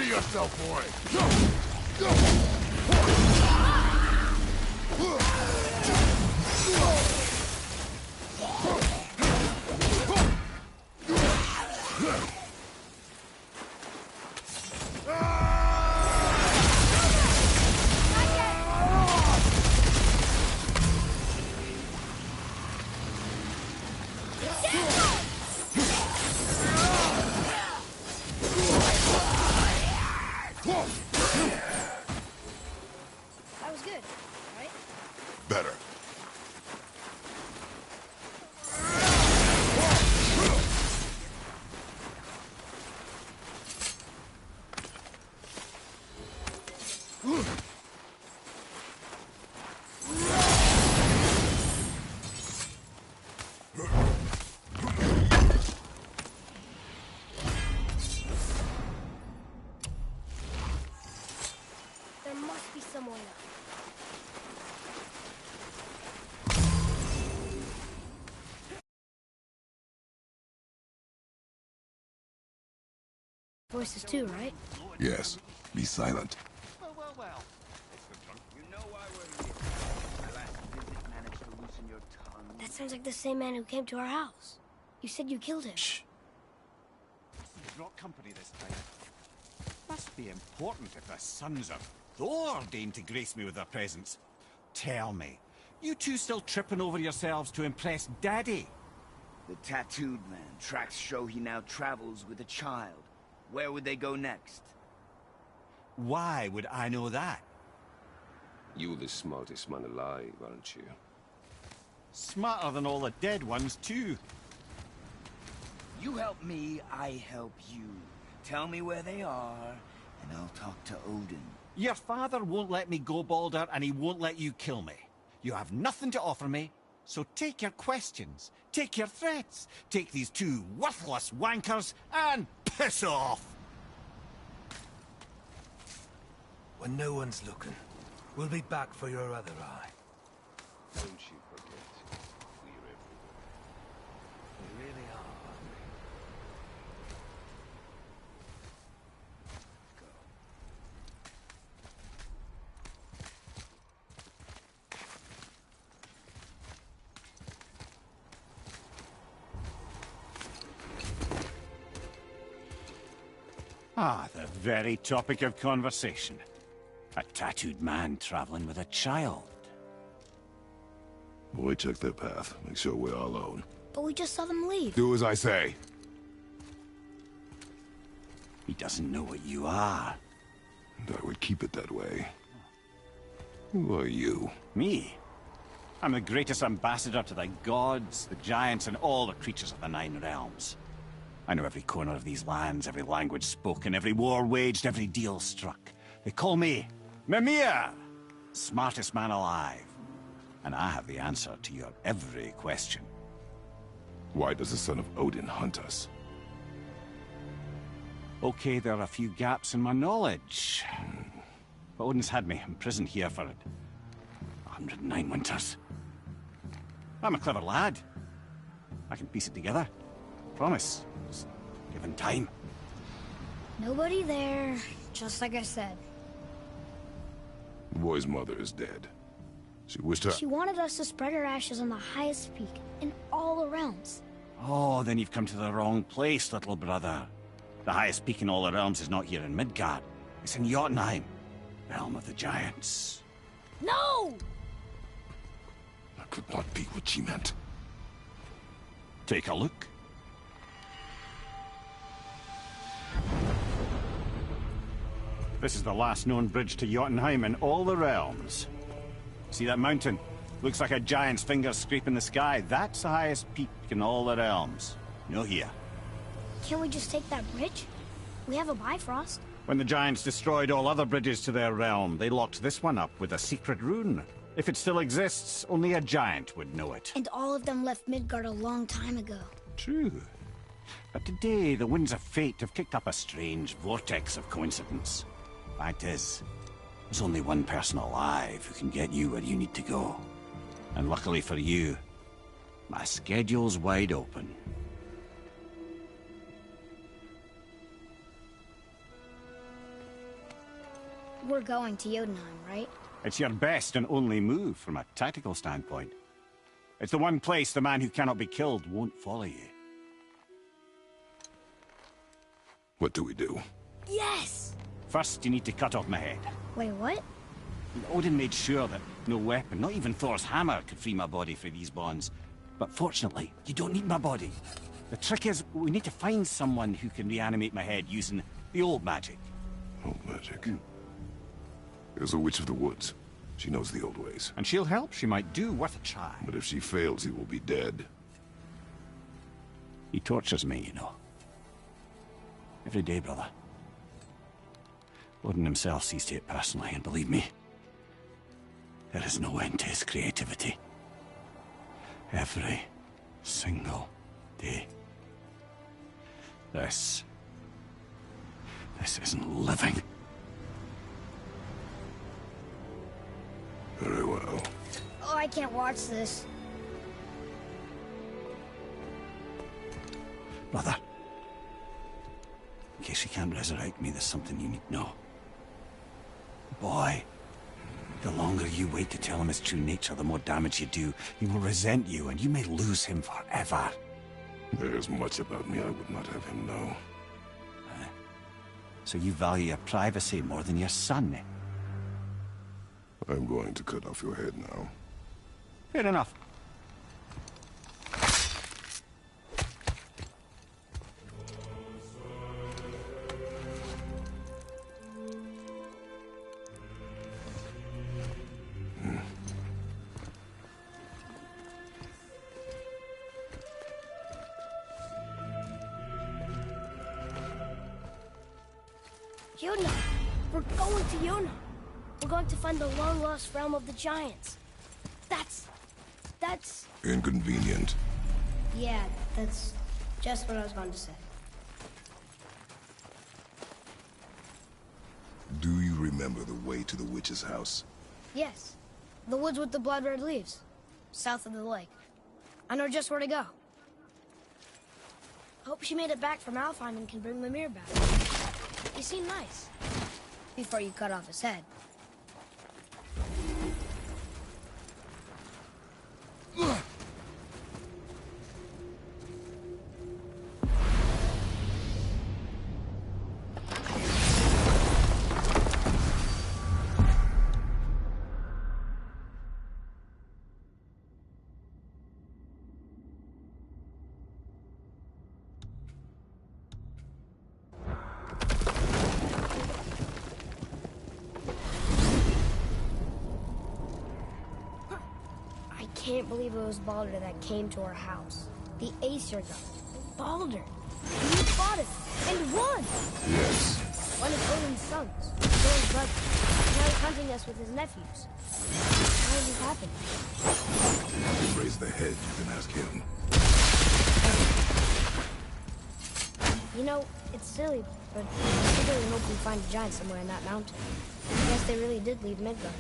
Ready yourself for it! That was good, right? Better. There must be some way up. Voices too, right? Yes. Be silent. Well. You know why we're here. My last visit managed to loosen your tongue. That sounds like the same man who came to our house. You said you killed him. Shh. You've brought company this time. Must be important if the sons of Thor deign to grace me with their presence. Tell me, you two still tripping over yourselves to impress Daddy? The tattooed man. Tracks show he now travels with a child. Where would they go next? Why would I know that? You're the smartest man alive, aren't you? Smarter than all the dead ones, too. You help me, I help you. Tell me where they are, and I'll talk to Odin. Your father won't let me go, Balder, and he won't let you kill me. You have nothing to offer me, so take your questions, take your threats, take these two worthless wankers, and piss off! When no one's looking, we'll be back for your other eye. Don't you forget, we're everywhere. We really are, aren't we? Ah, the very topic of conversation. A tattooed man traveling with a child. We check their path. Make sure we're all alone. But we just saw them leave. Do as I say. He doesn't know what you are. And I would keep it that way. Who are you? Me? I'm the greatest ambassador to the gods, the giants, and all the creatures of the Nine Realms. I know every corner of these lands, every language spoken, every war waged, every deal struck. They call me Mimir, smartest man alive. And I have the answer to your every question. Why does the son of Odin hunt us? Okay, there are a few gaps in my knowledge. But Odin's had me imprisoned here for 109 winters. I'm a clever lad. I can piece it together. Promise. Just given time. Nobody there, just like I said. The boy's mother is dead. She wished her... She wanted us to spread her ashes on the highest peak in all the realms. Oh, then you've come to the wrong place, little brother. The highest peak in all the realms is not here in Midgard. It's in Jotunheim, realm of the giants. No! That could not be what she meant. Take a look. This is the last known bridge to Jotunheim in all the realms. See that mountain? Looks like a giant's finger scraping the sky. That's the highest peak in all the realms. No here. Can't we just take that bridge? We have a Bifrost. When the giants destroyed all other bridges to their realm, they locked this one up with a secret rune. If it still exists, only a giant would know it. And all of them left Midgard a long time ago. True. But today, the winds of fate have kicked up a strange vortex of coincidence. Fact is, there's only one person alive who can get you where you need to go. And luckily for you, my schedule's wide open. we're going to Jotunheim, right? It's your best and only move from a tactical standpoint. It's the one place the man who cannot be killed won't follow you. What do we do? Yes! First, you need to cut off my head. Wait, what? Odin made sure that no weapon, not even Thor's hammer, could free my body from these bonds. But fortunately, you don't need my body. The trick is, we need to find someone who can reanimate my head using the old magic. Old magic. There's a witch of the woods. She knows the old ways. And she'll help, she might do, worth a try. But if she fails, he will be dead. He tortures me, you know. Every day, brother. Odin himself sees to it personally, and believe me, there is no end to his creativity. Every single day. This isn't living. Very well. Oh, I can't watch this. Brother, in case you can't resurrect me, there's something you need to know. Boy, the longer you wait to tell him his true nature, the more damage you do. He will resent you, and you may lose him forever. There's much about me I would not have him know. So you value your privacy more than your son, eh? I'm going to cut off your head now. Fair enough. Jotunheim! We're going to Jotunheim! We're going to find the long-lost realm of the giants. That's... Inconvenient. Yeah, that's just what I was going to say. Do you remember the way to the witch's house? Yes. The woods with the blood-red leaves. South of the lake. I know just where to go. Hope she made it back from Alfheim and can bring Mimir back. He seemed nice. Before you cut off his head. I can't believe it was Baldur that came to our house. The Aesir god. Baldur! And you fought him! And won! Yes. One of Odin's sons. Thor's brother. Now he's hunting us with his nephews. How did this happen? Raise the head, you can ask him. You know, it's silly, but I really hope we find a giant somewhere in that mountain. I guess they really did leave Midgard,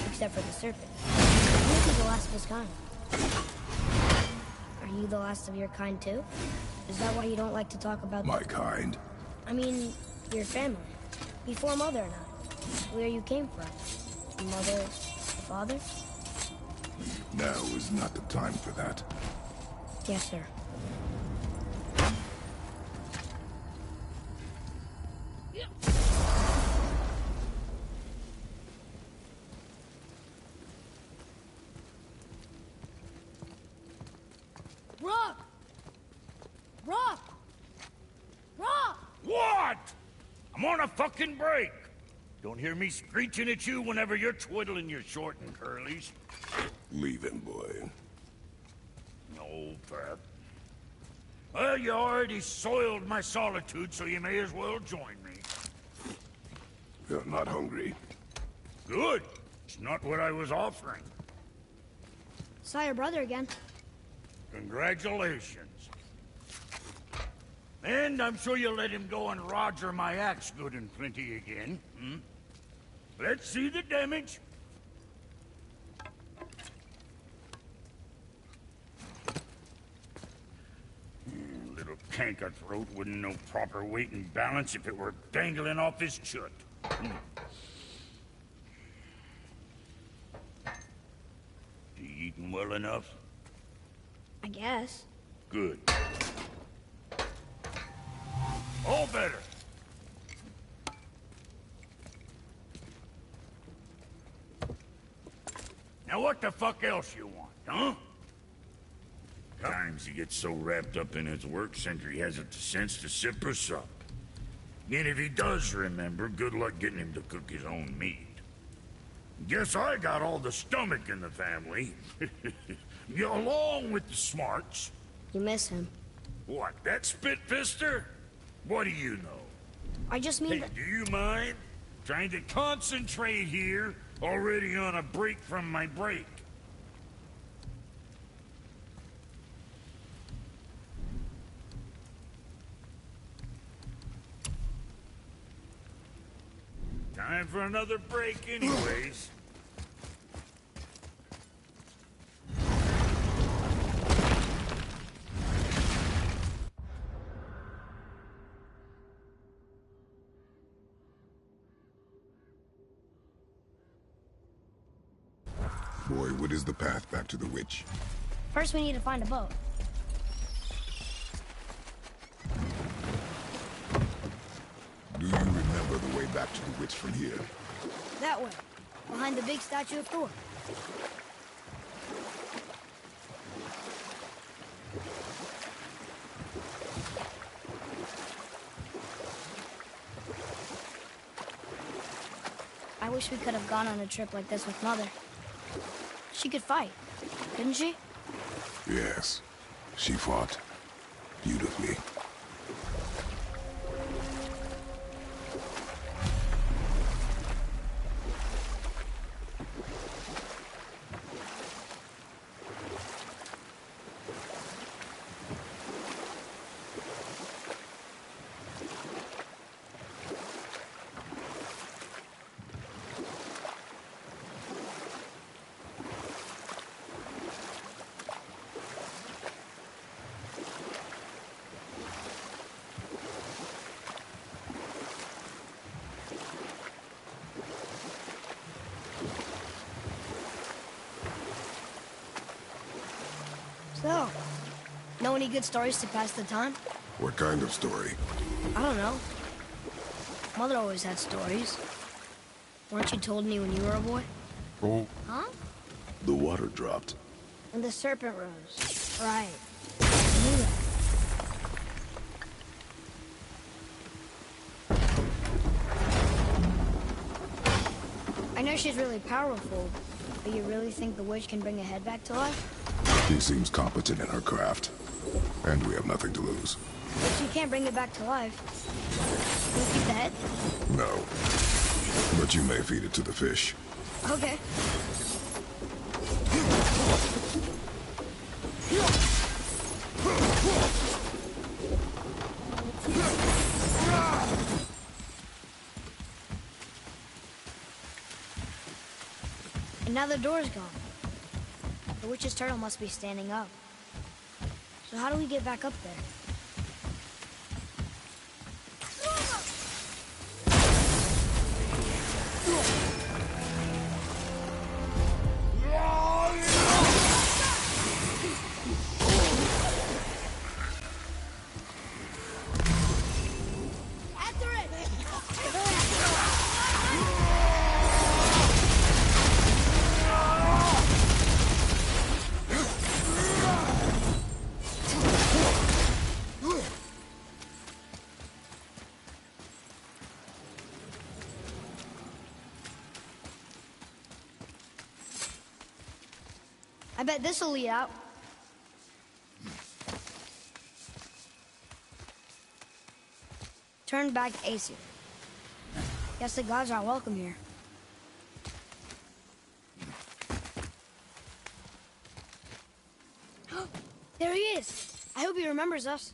except for the serpent. Maybe the last of his kind. Are you the last of your kind too? Is that why you don't like to talk about My kind? I mean, your family. Before Mother and I. Where you came from. Your mother, the father? Now is not the time for that. Yes, sir. Rock! Rock! Rock! What? I'm on a fucking break. Don't hear me screeching at you whenever you're twiddling your short and curlies. Leave him, boy. No, Pep. Well, you already soiled my solitude, so you may as well join me. You're not hungry. Good. It's not what I was offering. Saw your brother again. Congratulations. And I'm sure you'll let him go and roger my axe good and plenty again, hmm? Let's see the damage. Little canker throat wouldn't know proper weight and balance if it were dangling off his chut. Sleeping well enough? I guess. Good. All better. Now what the fuck else you want, huh? Times he gets so wrapped up in his work, Sentry hasn't the sense to sip or sup. And if he does remember, good luck getting him to cook his own meat. Guess I got all the stomach in the family. Along with the smarts. You miss him. What, that spit-fister? What do you know? I just mean Hey, that... do you mind? Trying to concentrate here, already on a break from my break. Time for another break anyways. Boy, what is the path back to the witch? First we need to find a boat. Do you remember the way back to the witch from here? That way. Behind the big statue of Thor. I wish we could have gone on a trip like this with Mother. She could fight, couldn't she? Yes. She fought beautifully. So, know any good stories to pass the time? What kind of story? I don't know. Mother always had stories. Weren't you told me when you were a boy? Oh, Huh? the water dropped. And the serpent rose. Right. I knew that. I know she's really powerful, but you really think the witch can bring a head back to life? She seems competent in her craft. And we have nothing to lose. If she can't bring it back to life, will you keep the head? No. But you may feed it to the fish. Okay. And now the door's gone. The witch's turtle must be standing up. So how do we get back up there? After it! I bet this'll lead out. Turn back to Aesir. Guess the gods aren't welcome here. There he is! I hope he remembers us.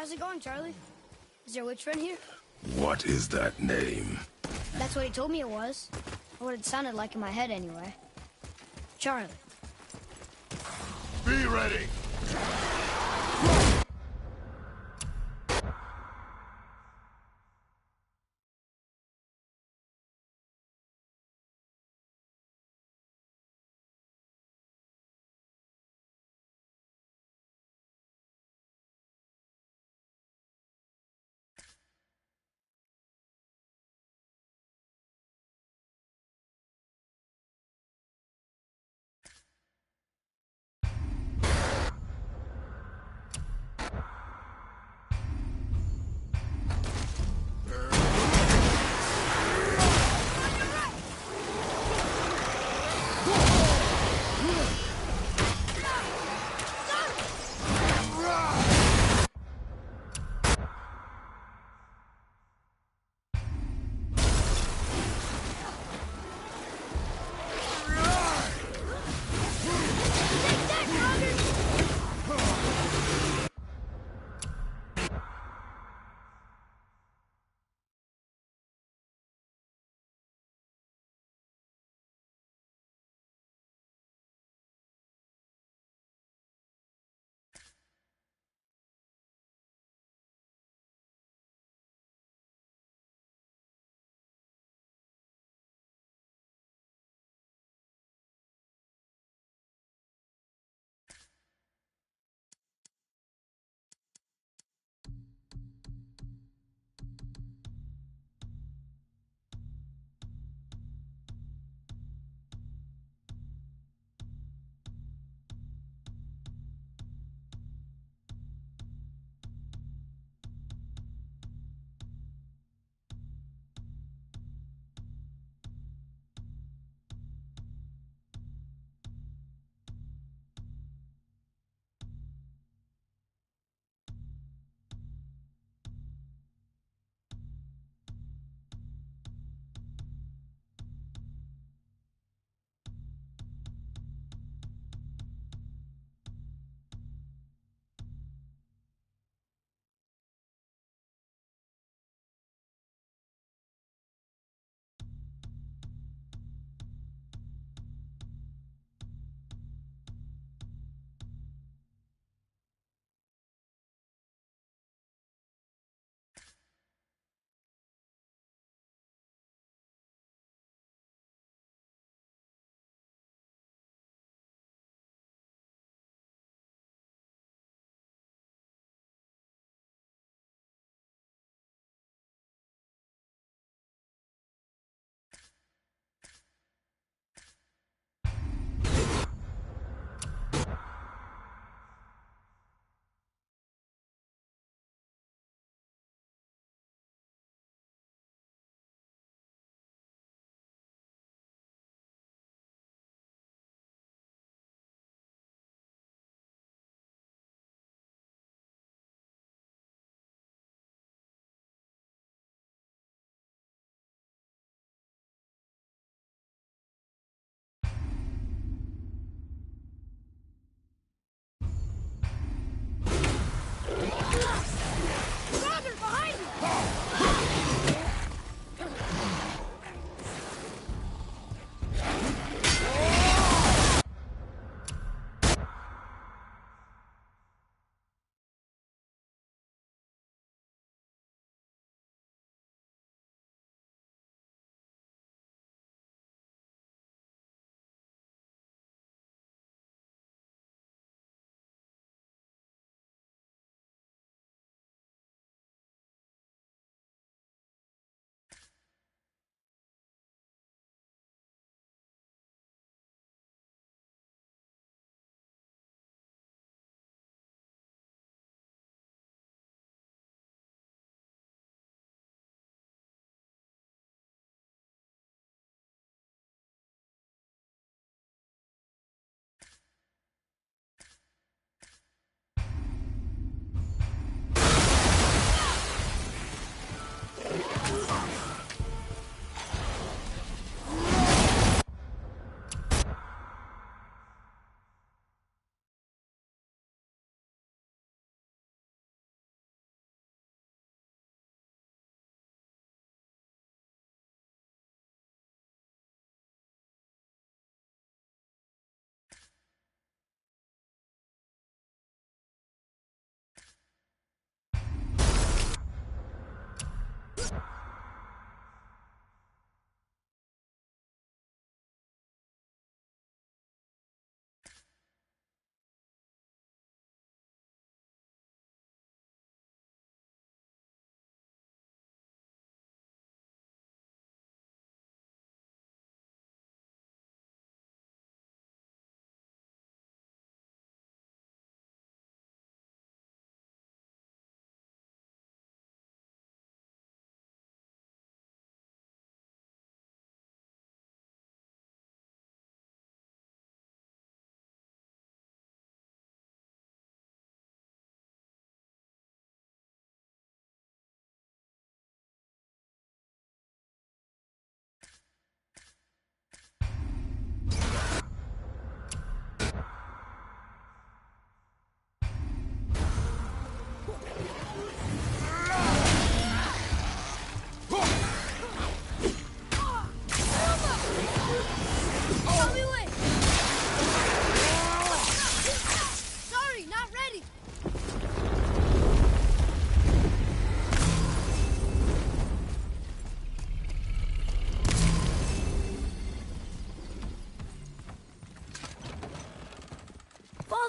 How's it going, Charlie? Is there a witch friend here? What is that name? That's what he told me it was. Or what it sounded like in my head, anyway. Charlie. Be ready!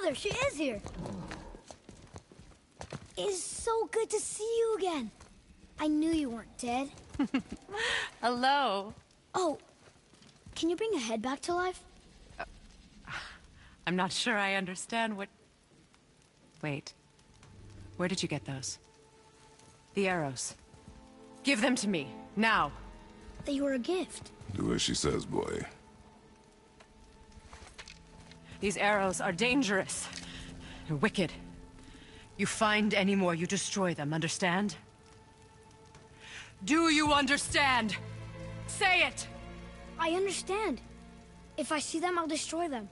Mother, she is here. It's so good to see you again. I knew you weren't dead. Hello. Oh, can you bring a head back to life? I'm not sure I understand what... Wait. Where did you get those? The arrows. Give them to me, now. They were a gift. Do as she says, boy. These arrows are dangerous. They're wicked. You find any more, you destroy them, understand? Do you understand? Say it! I understand. If I see them, I'll destroy them.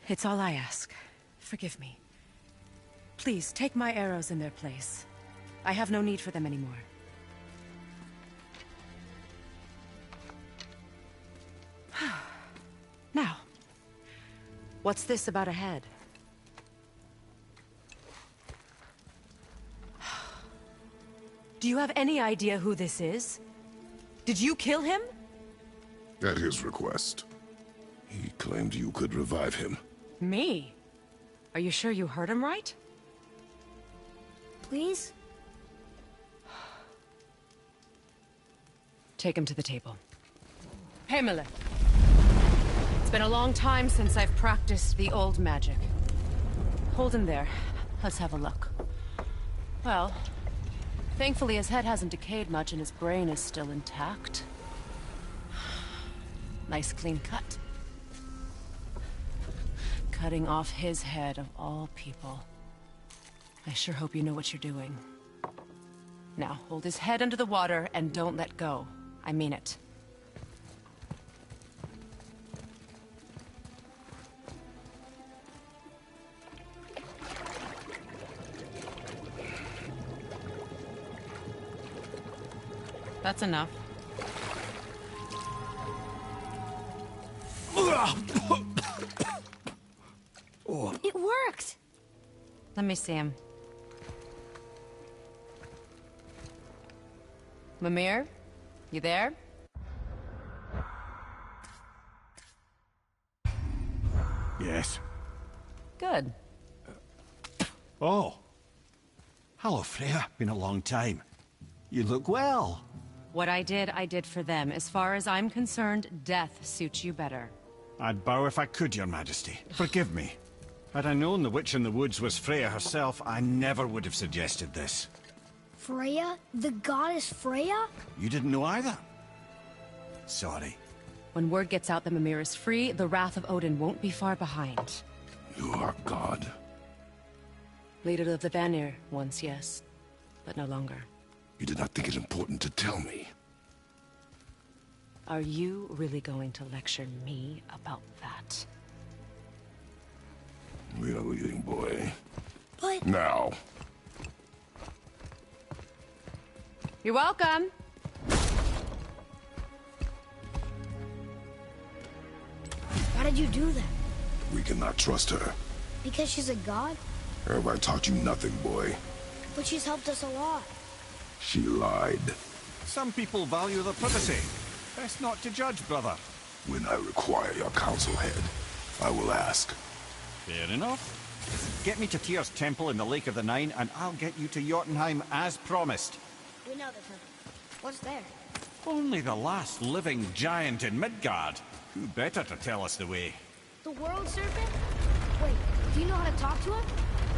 It's all I ask. Forgive me. Please, take my arrows in their place. I have no need for them anymore. Now, what's this about a head? Do you have any idea who this is? Did you kill him? At his request. He claimed you could revive him. Me? Are you sure you heard him right? Please? Take him to the table. Pamela. It's been a long time since I've practiced the old magic. Hold him there. Let's have a look. Well, thankfully his head hasn't decayed much and his brain is still intact. Nice clean cut. Cutting off his head of all people. I sure hope you know what you're doing. Now, hold his head under the water and don't let go. I mean it. That's enough. It worked! Let me see him. Mimir? You there? Yes. Good. Oh. Hello, Freya. Been a long time. You look well. What I did for them. As far as I'm concerned, death suits you better. I'd bow if I could, Your Majesty. Forgive me. Had I known the witch in the woods was Freya herself, I never would have suggested this. Freya? The goddess Freya? You didn't know either? Sorry. When word gets out that Mimir is free, the wrath of Odin won't be far behind. You are God. Leader of the Vanir, once yes, but no longer. You did not think it important to tell me. Are you really going to lecture me about that? We are leaving, boy. But... Now. You're welcome. Why did you do that? We cannot trust her. Because she's a god? Have I taught you nothing, boy? But she's helped us a lot. She lied. Some people value their privacy. Best not to judge, brother. When I require your council head, I will ask. Fair enough. Get me to Tyr's temple in the Lake of the Nine, and I'll get you to Jotunheim as promised. We know the temple. What's there? Only the last living giant in Midgard. Who better to tell us the way? The world serpent? Wait, do you know how to talk to him?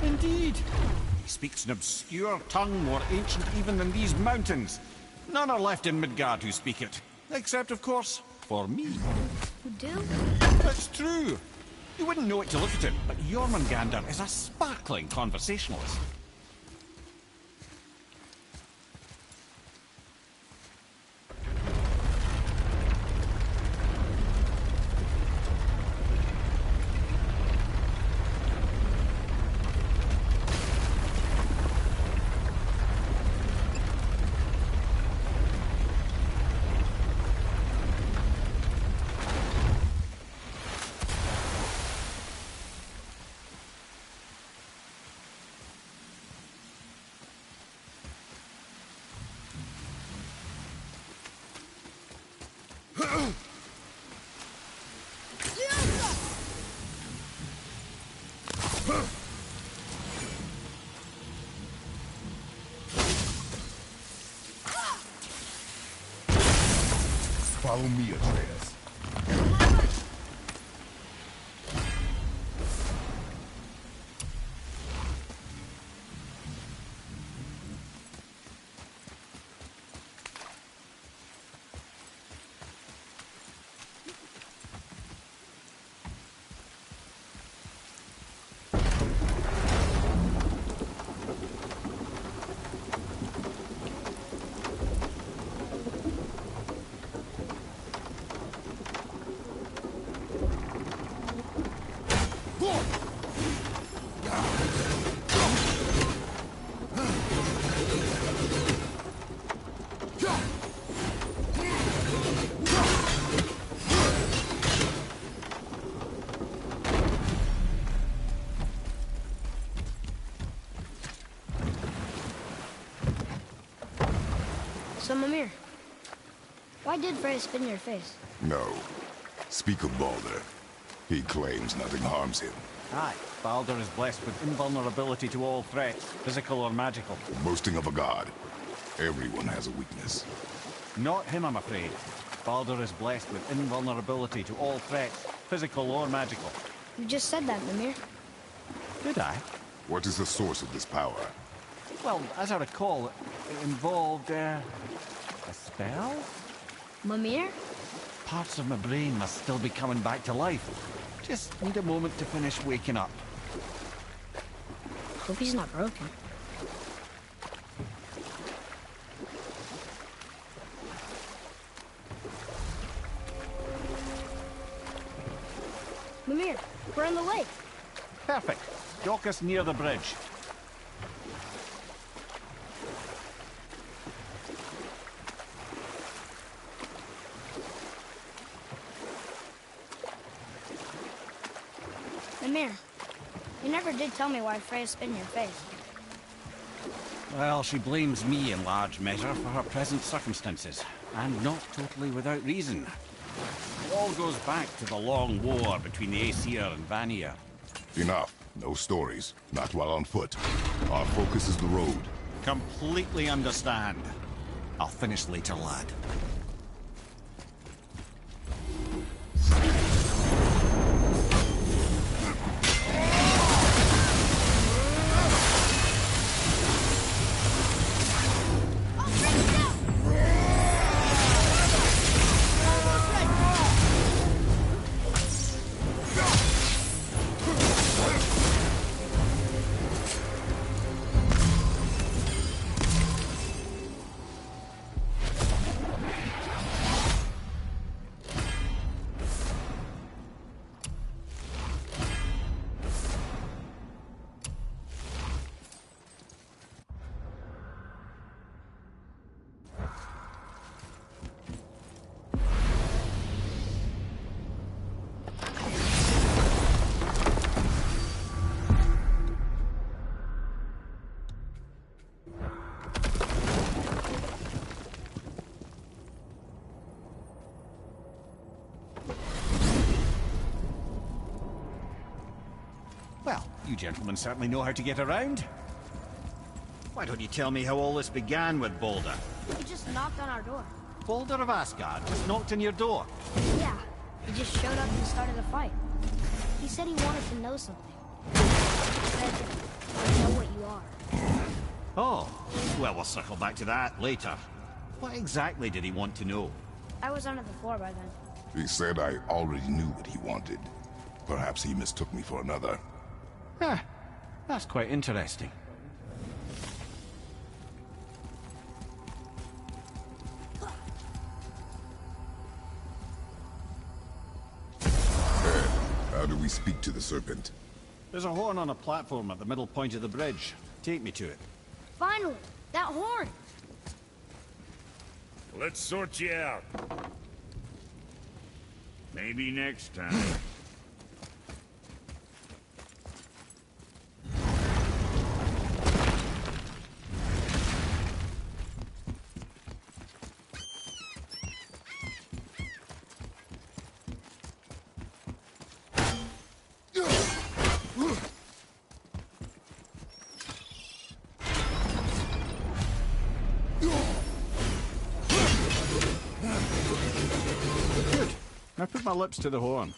Indeed. He speaks an obscure tongue more ancient even than these mountains. None are left in Midgard who speak it. Except, of course, for me. Who do? That's true. You wouldn't know it to look at him, but Jormungandr is a sparkling conversationalist. Follow me, Atreus. So, Mimir, why did Freya spin your face? No. Speak of Baldur. He claims nothing harms him. Aye, Baldur is blessed with invulnerability to all threats, physical or magical. Boasting of a god. Everyone has a weakness. Not him, I'm afraid. Baldur is blessed with invulnerability to all threats, physical or magical. You just said that, Mimir. Did I? What is the source of this power? Well, as I recall, it involved, a spell? Mimir? Parts of my brain must still be coming back to life. Just need a moment to finish waking up. Hope he's not broken. Mimir, we're in the lake. Perfect. Dock us near the bridge. Mimir, you never did tell me why Freya spit in your face. Well, she blames me in large measure for her present circumstances, and not totally without reason. It all goes back to the long war between the Aesir and Vanir. Enough. No stories. Not while on foot. Our focus is the road. Completely understand. I'll finish later, lad. Well, you gentlemen certainly know how to get around. Why don't you tell me how all this began with Baldur? He just knocked on our door. Baldur of Asgard just knocked on your door. Yeah, he just showed up and started a fight. He said he wanted to know something. He said, I know what you are. Oh, well, we'll circle back to that later. What exactly did he want to know? I was under the floor by then. He said I already knew what he wanted. Perhaps he mistook me for another. Huh, that's quite interesting. How do we speak to the serpent? There's a horn on a platform at the middle point of the bridge. Take me to it. Finally, that horn! Let's sort you out. Maybe next time. I put my lips to the horn.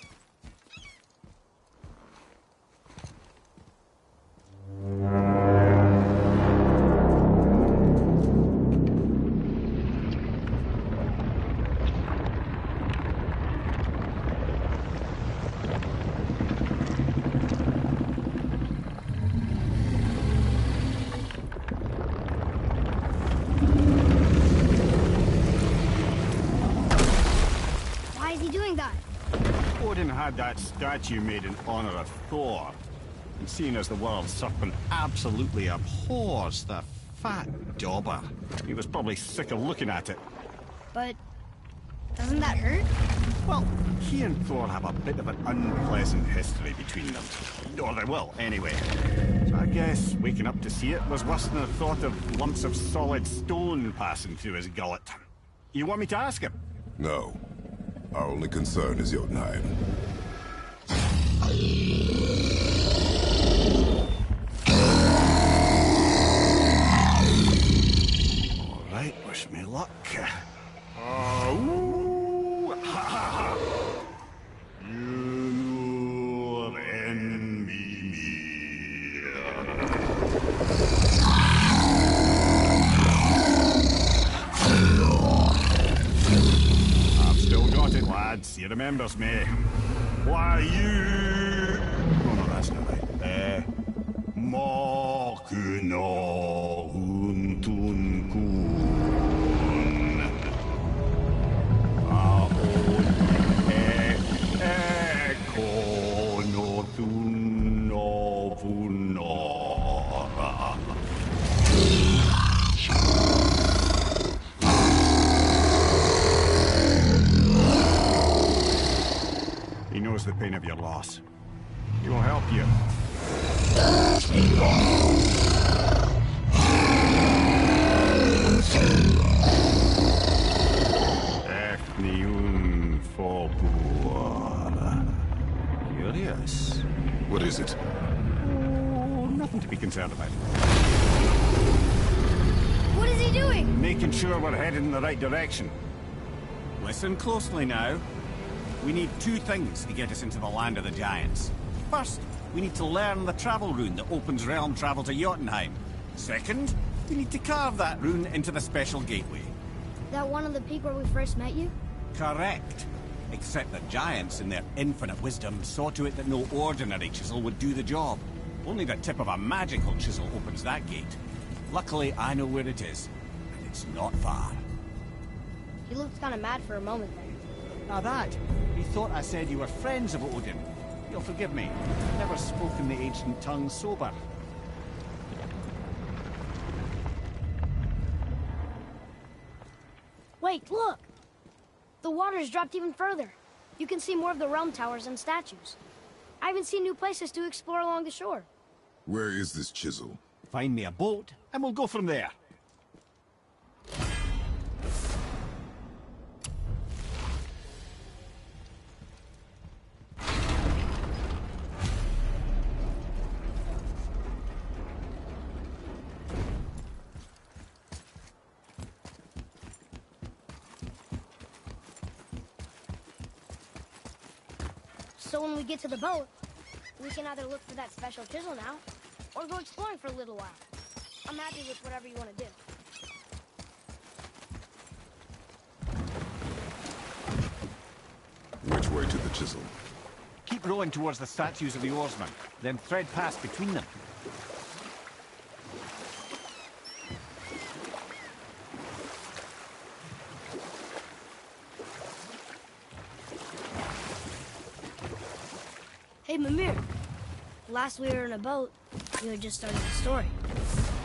Why is he doing that? Odin had that statue made in honor of Thor. And seeing as the world serpent absolutely abhors the fat dauber, he was probably sick of looking at it. But doesn't that hurt? Well, he and Thor have a bit of an unpleasant history between them. Or they will, anyway. So I guess waking up to see it was worse than the thought of lumps of solid stone passing through his gullet. You want me to ask him? No. Our only concern is Jotunheim. All right, wish me luck. Ooh, ha, ha, ha. You envy me. I've still got it, lads. He remembers me. Why you? Oh no, that's not right. Makuna huntun kun. Aon ekonotun ovunora. He knows the pain of your loss. He will help you. Efniun Fopur. Curious. What is it? Oh, nothing to be concerned about. What is he doing? Making sure we're headed in the right direction. Listen closely now. We need two things to get us into the land of the giants. First, we need to learn the travel rune that opens realm travel to Jotunheim. Second, we need to carve that rune into the special gateway. That one on the peak where we first met you? Correct. Except that giants, in their infinite wisdom, saw to it that no ordinary chisel would do the job. Only the tip of a magical chisel opens that gate. Luckily, I know where it is, and it's not far. He looked kind of mad for a moment there. Now that, he thought I said you were friends of Odin. You'll forgive me. I've never spoken the ancient tongue sober. Wait, look! The water's dropped even further. You can see more of the realm towers and statues. I even see new places to explore along the shore. Where is this chisel? Find me a boat, and we'll go from there. So when we get to the boat, we can either look for that special chisel now, or go exploring for a little while. I'm happy with whatever you want to do. Which way to the chisel? Keep rowing towards the statues of the oarsmen, then thread past between them. Hey, Mimir. Last we were in a boat, you had just started the story.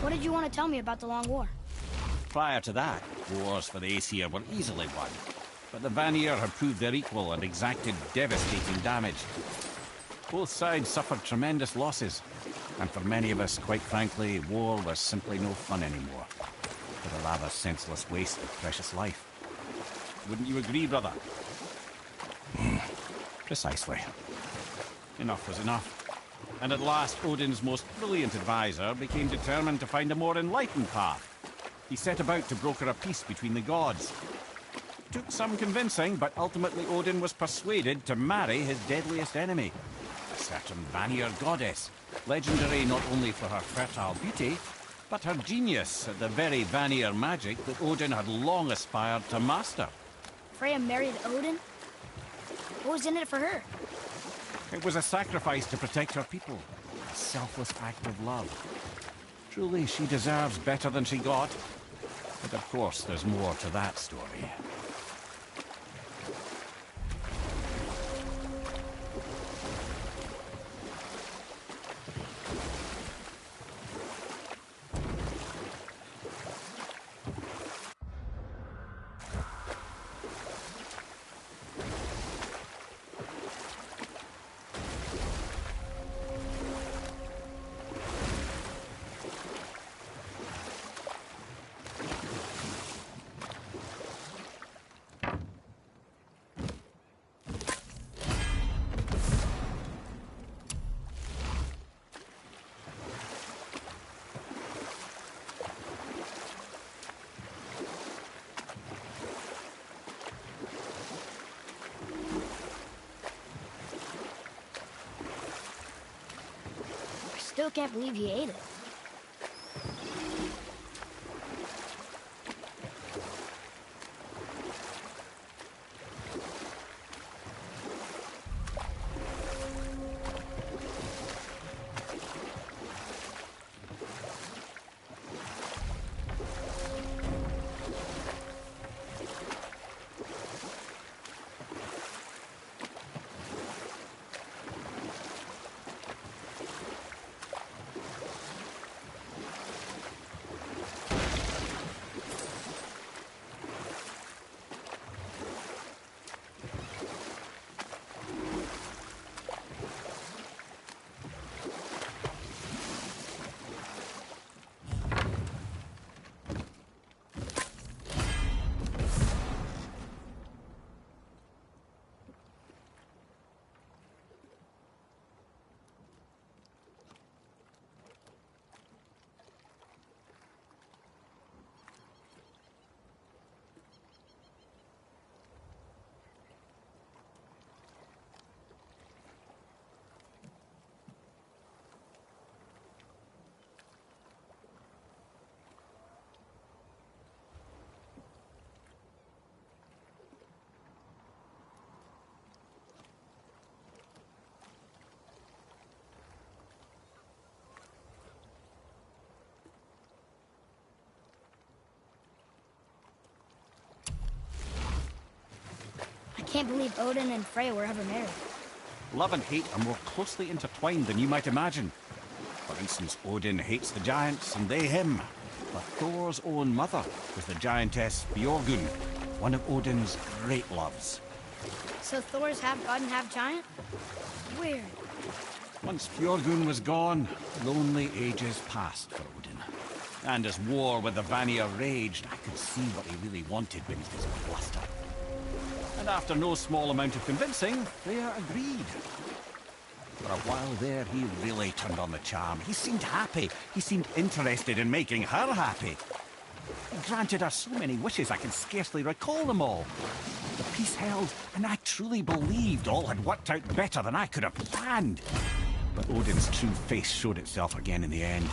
What did you want to tell me about the Long War? Prior to that, wars for the Aesir were easily won. But the Vanir had proved their equal and exacted devastating damage. Both sides suffered tremendous losses. And for many of us, quite frankly, war was simply no fun anymore. But a rather senseless waste of precious life. Wouldn't you agree, brother? Precisely. Enough was enough. And at last, Odin's most brilliant advisor became determined to find a more enlightened path. He set about to broker a peace between the gods. Took some convincing, but ultimately Odin was persuaded to marry his deadliest enemy, a certain Vanir goddess, legendary not only for her fertile beauty, but her genius at the very Vanir magic that Odin had long aspired to master. Freya married Odin? What was in it for her? It was a sacrifice to protect her people, a selfless act of love. Truly, she deserves better than she got. But of course, there's more to that story. Still can't believe he ate it. I can't believe Odin and Freya were ever married. Love and hate are more closely intertwined than you might imagine. For instance, Odin hates the giants and they him. But Thor's own mother was the giantess Björgun, one of Odin's great loves. So Thor's half god and half giant? Weird. Once Björgun was gone, lonely ages passed for Odin. And as war with the Vanir raged, I could see what he really wanted beneath his bluster. And after no small amount of convincing, Freya agreed. For a while there, he really turned on the charm. He seemed happy. He seemed interested in making her happy. He granted her so many wishes I can scarcely recall them all. The peace held, and I truly believed all had worked out better than I could have planned. But Odin's true face showed itself again in the end.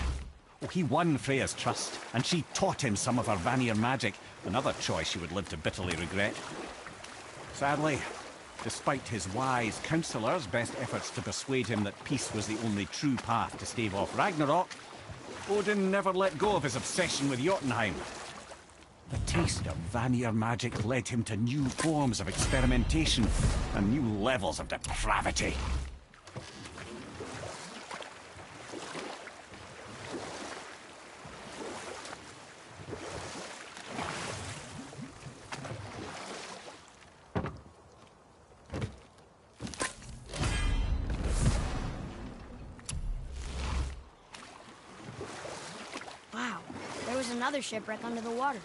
Oh, he won Freya's trust, and she taught him some of her Vanir magic, another choice she would live to bitterly regret. Sadly, despite his wise counselors' best efforts to persuade him that peace was the only true path to stave off Ragnarok, Odin never let go of his obsession with Jotunheim. The taste of Vanir magic led him to new forms of experimentation and new levels of depravity. Wow, there was another shipwreck under the water.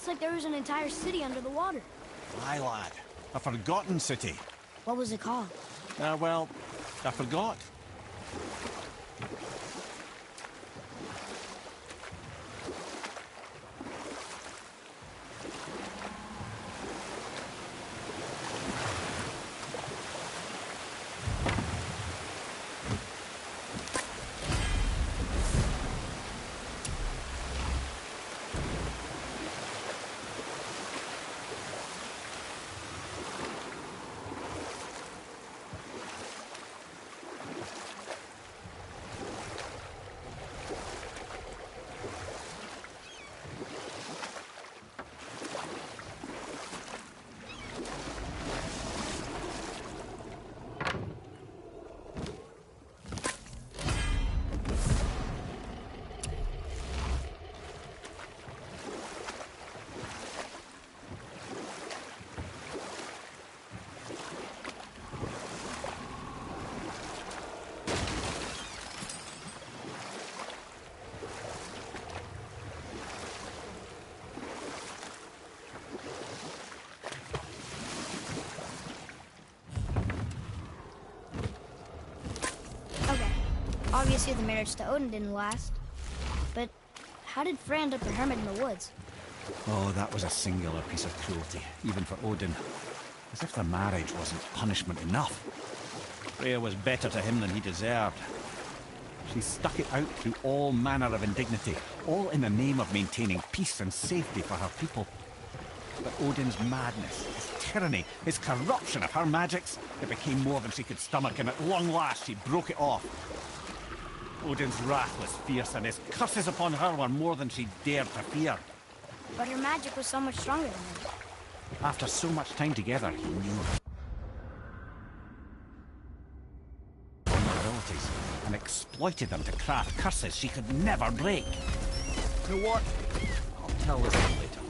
Looks like there was an entire city under the water. Aye, lad. A forgotten city. What was it called? Well, I forgot. Obviously the marriage to Odin didn't last. But how did Frey end up a hermit in the woods? Oh, that was a singular piece of cruelty, even for Odin. As if the marriage wasn't punishment enough. Freya was better to him than he deserved. She stuck it out through all manner of indignity, all in the name of maintaining peace and safety for her people. But Odin's madness, his tyranny, his corruption of her magics, it became more than she could stomach, and at long last she broke it off. Odin's wrath was fierce, and his curses upon her were more than she dared to fear. But her magic was so much stronger than his. After so much time together, he knew her vulnerabilities and exploited them to craft curses she could never break. You know what? I'll tell this one later.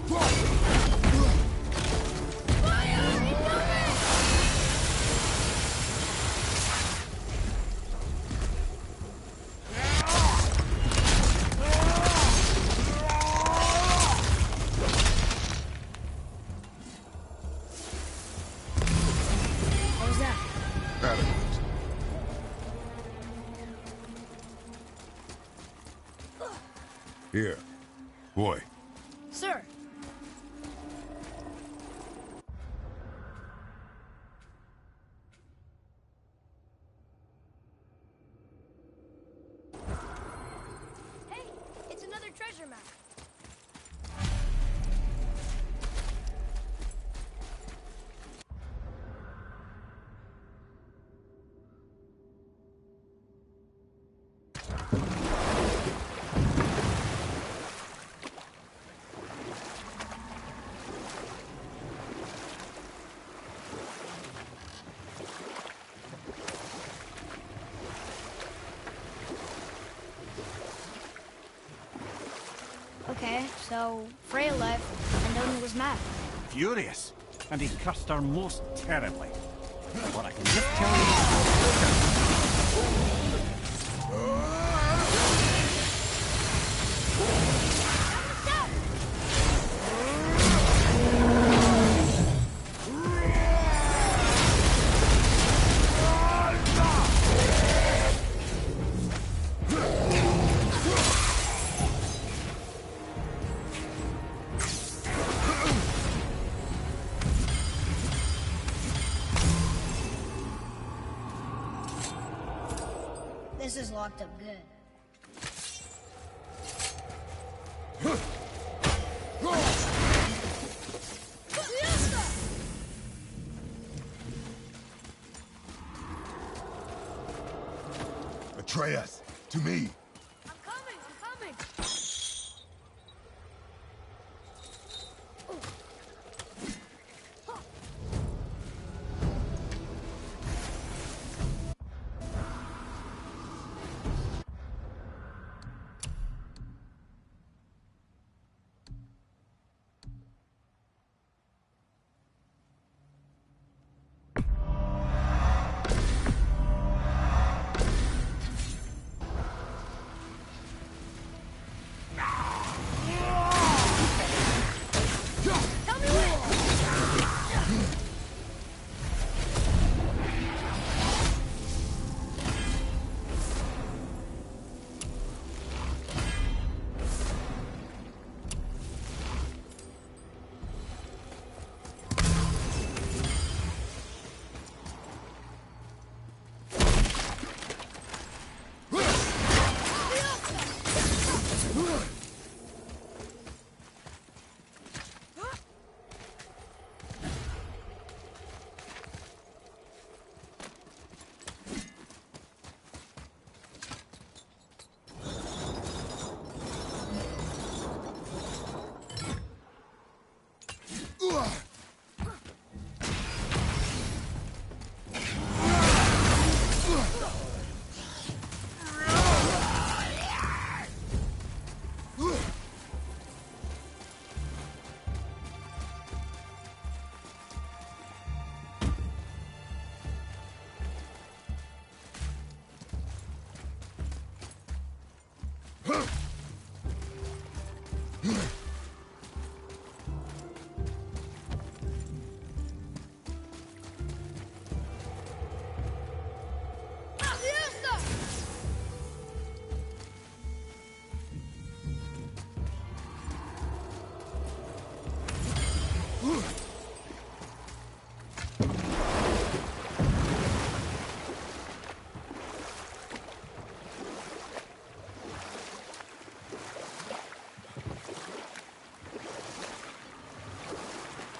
Here. Boy. Sir. Hey, it's another treasure map. Okay, so Freya left, and Odin was mad. Furious, and he cursed her most terribly. But I can just tell you... This is locked up good. Atreus, to me. I'm coming!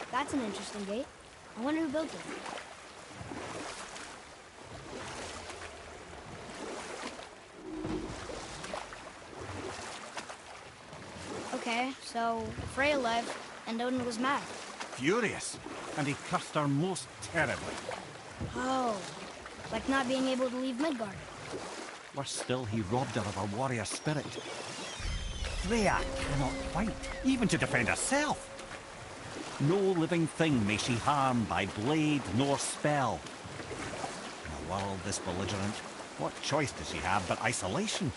That's an interesting gate. I wonder who built it. Okay, so Freya left, and Odin was mad. Furious, and he cursed her most terribly. Oh, like not being able to leave Midgard. Worse still, he robbed her of her warrior spirit. Freya cannot fight, even to defend herself. No living thing may she harm by blade nor spell. In a world this belligerent, what choice does she have but isolation?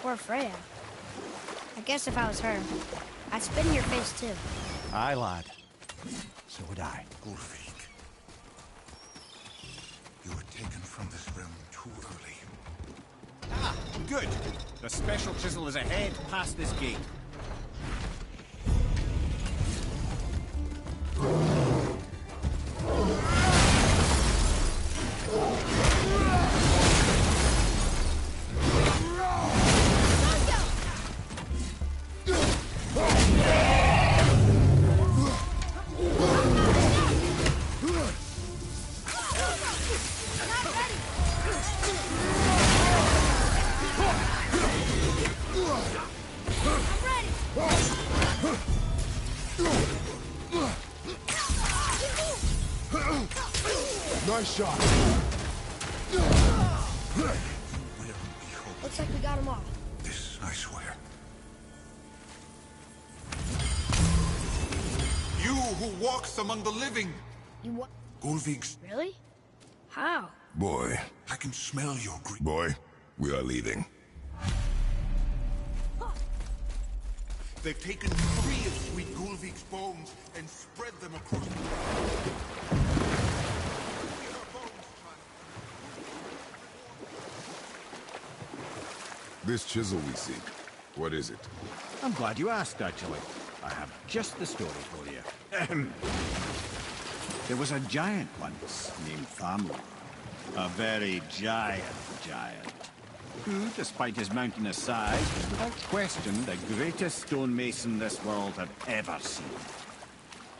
Poor Freya. I guess if I was her, I'd spit in your face too. Aye, lad. So would I. Ulfik, you were taken from this realm too early. Ah, good. The special chisel is ahead past this gate. Nice shot. Looks like we got him all. This, I swear. You who walks among the living! You what? Ulfik's... Really? How? Boy. I can smell your grief. Boy, we are leaving. They've taken 3 of sweet Gulvik's bones and spread them across the... This chisel we seek, what is it? I'm glad you asked, actually. I have just the story for you. There was a giant once named Thamur. A very giant, who, despite his mountainous size, was without question the greatest stonemason this world had ever seen.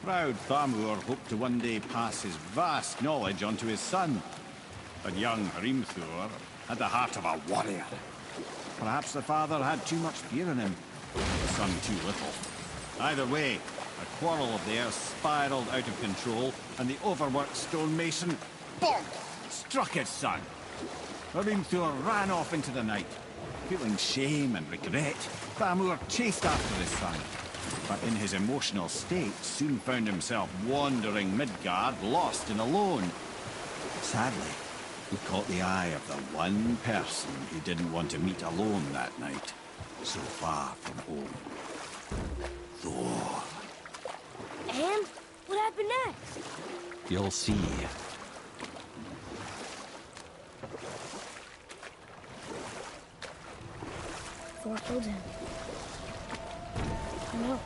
Proud Thamur hoped to one day pass his vast knowledge on to his son. But young Hrimthur had the heart of a warrior. Perhaps the father had too much fear in him, the son too little. Either way, a quarrel of theirs spiraled out of control, and the overworked stonemason, bonk, struck his son. Hrimthur ran off into the night. Feeling shame and regret, Thamur chased after his son, but in his emotional state soon found himself wandering Midgard, lost and alone. Sadly, he caught the eye of the one person he didn't want to meet alone that night, so far from home. Thor. And? What happened next? You'll see. Thor killed him. No.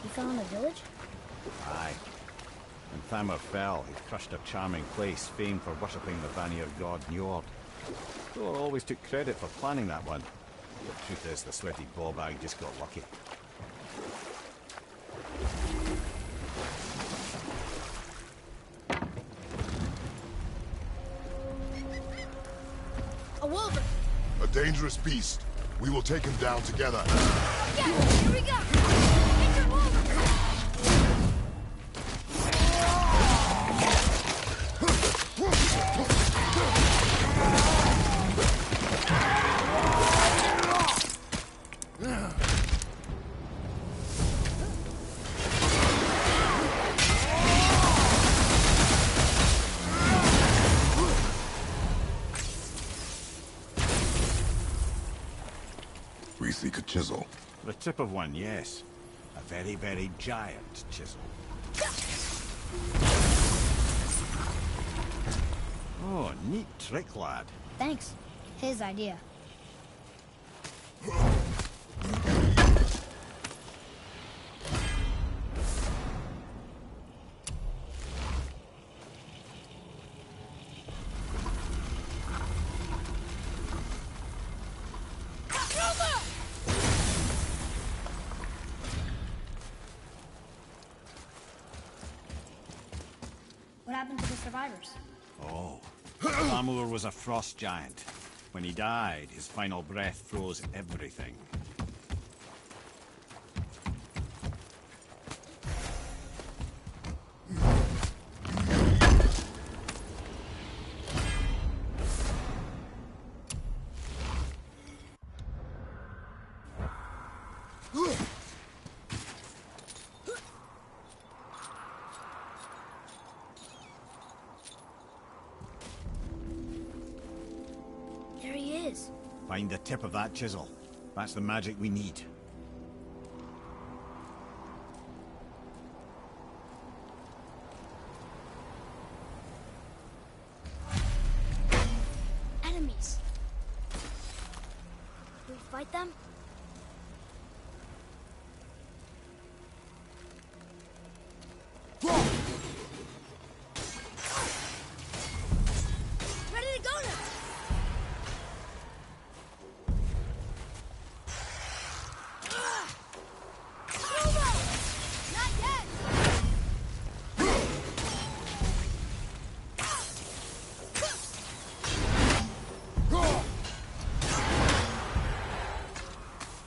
He fell in the village? Aye. When Thamur fell, he crushed a charming place famed for worshipping the Vanir god Njord. Thor always took credit for planning that one. The truth is, the sweaty ballbag just got lucky. A wolver! A dangerous beast. We will take him down together. Yes! Here we go! Get your wolver! We seek a chisel. The tip of one, yes. A very, very giant chisel. Oh, neat trick, lad. Thanks. His idea. What happened to the survivors? Oh. Amur was a frost giant. When he died, his final breath froze everything. There he is. Find the tip of that chisel. That's the magic we need. Enemies. Can we fight them? Ready to go now! Not yet!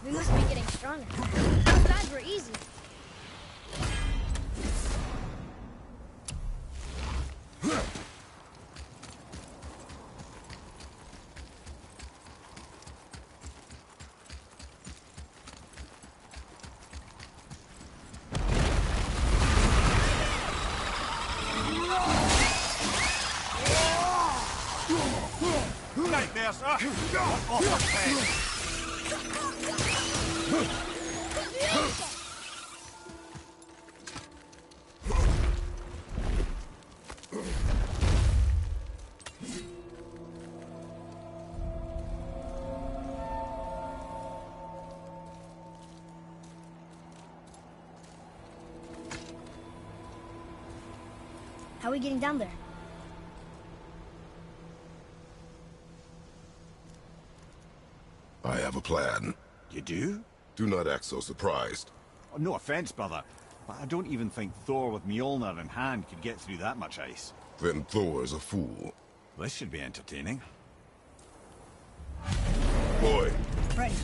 We must be getting stronger. Those guys were easy. Nightmare, sir! Off the peg! How are we getting down there? I have a plan. You do? Do not act so surprised. Oh, no offense, brother, but I don't even think Thor with Mjolnir in hand could get through that much ice. Then Thor is a fool. This should be entertaining. Boy, Ready.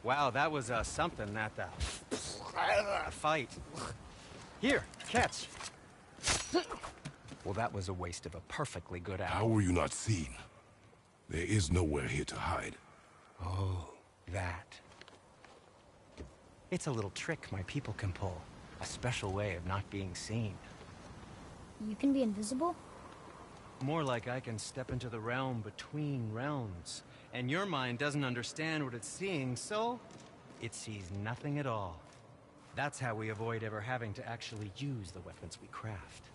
Wow, that was something, that fight. Here, catch. Well, that was a waste of a perfectly good How hour. were you not seen? There is nowhere here to hide. Oh, that. It's a little trick my people can pull. A special way of not being seen. You can be invisible? More like I can step into the realm between realms. And your mind doesn't understand what it's seeing, so it sees nothing at all. That's how we avoid ever having to actually use the weapons we craft.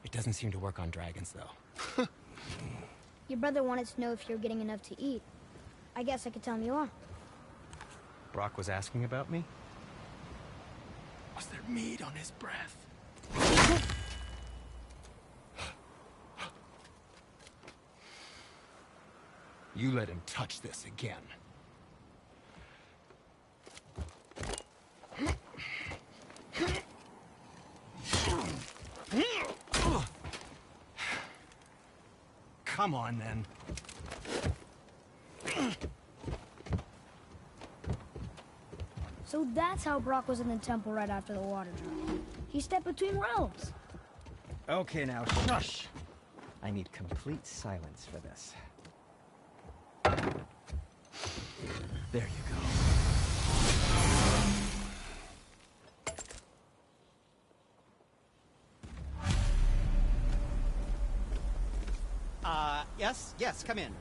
It doesn't seem to work on dragons, though. Your brother wanted to know if you're getting enough to eat. I guess I could tell him you are. Brock was asking about me? Was there meat on his breath? You let him touch this again. Come on, then. So that's how Brock was in the temple right after the water drop. He stepped between realms. Okay, now shush. I need complete silence for this. There you go. Yes, come in.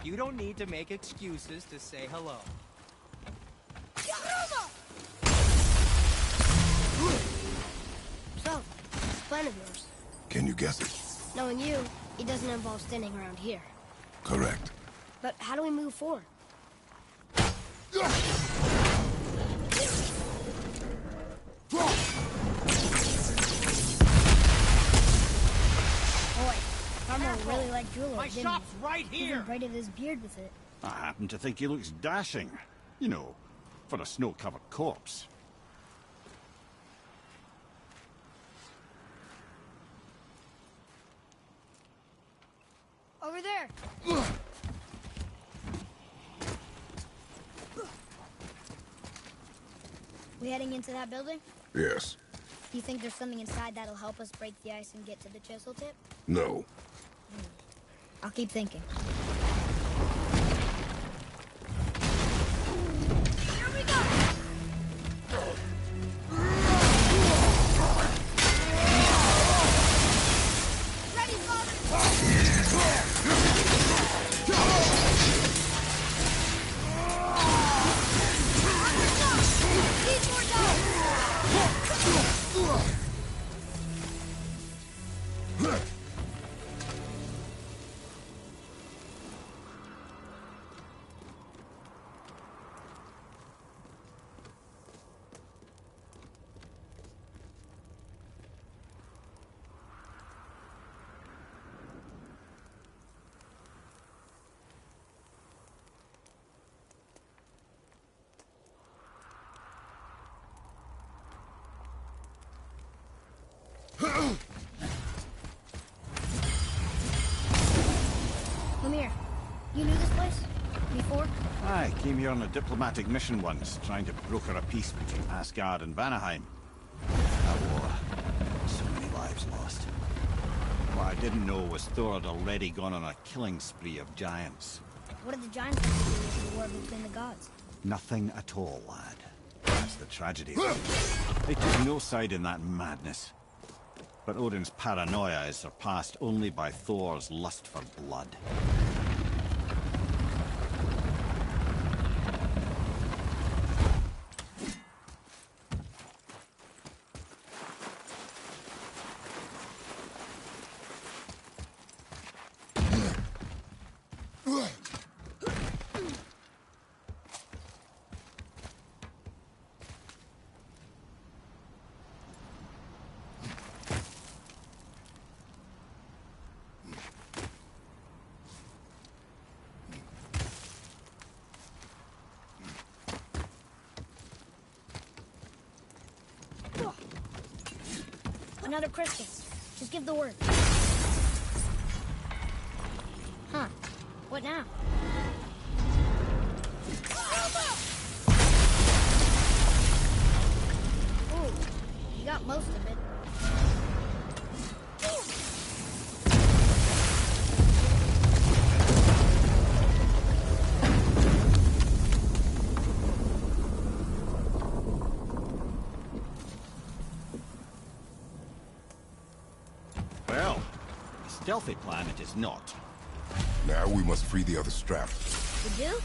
You don't need to make excuses to say hello. So, what's the plan of yours? Can you guess it? Knowing you, it doesn't involve standing around here. Correct. But how do we move forward? Boy, Farmer really liked Jewel, My didn't shop's he? right here! Even braided his beard with it. I happen to think he looks dashing. You know, for a snow-covered corpse. Over there! We heading into that building? Yes. You think there's something inside that'll help us break the ice and get to the chisel tip? No. I'll keep thinking. Here we go! Ready, Come here. You knew this place? Before? I came here on a diplomatic mission once, trying to broker a peace between Asgard and Vanaheim. That war. So many lives lost. What I didn't know was Thor had already gone on a killing spree of giants. What did the giants have to do with the war between the gods? Nothing at all, lad. That's the tragedy of it. They took no side in that madness. But Odin's paranoia is surpassed only by Thor's lust for blood. Another crystal. Just give the word. Huh. What now? Ooh, you got most of it. Well, a stealthy plan it is not. Now we must free the other strap. You do?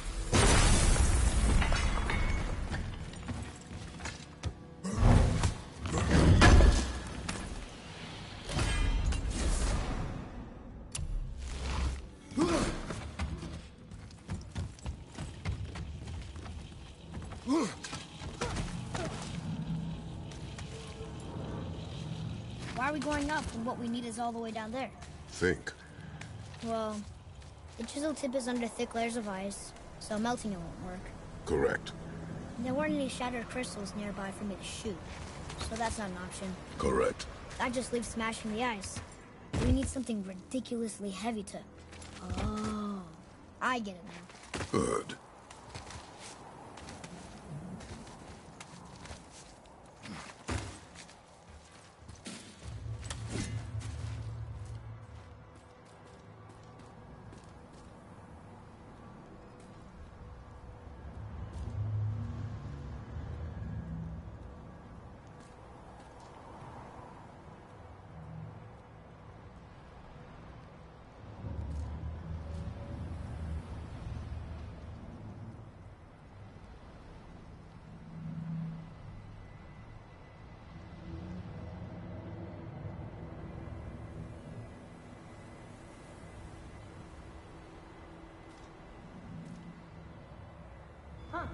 Why are we going up when what we need is all the way down there? Think. Well, the chisel tip is under thick layers of ice, so melting it won't work. Correct. There weren't any shattered crystals nearby for me to shoot, so that's not an option. Correct. That just leaves smashing the ice. We need something ridiculously heavy to... Oh, I get it now. Good. Huh.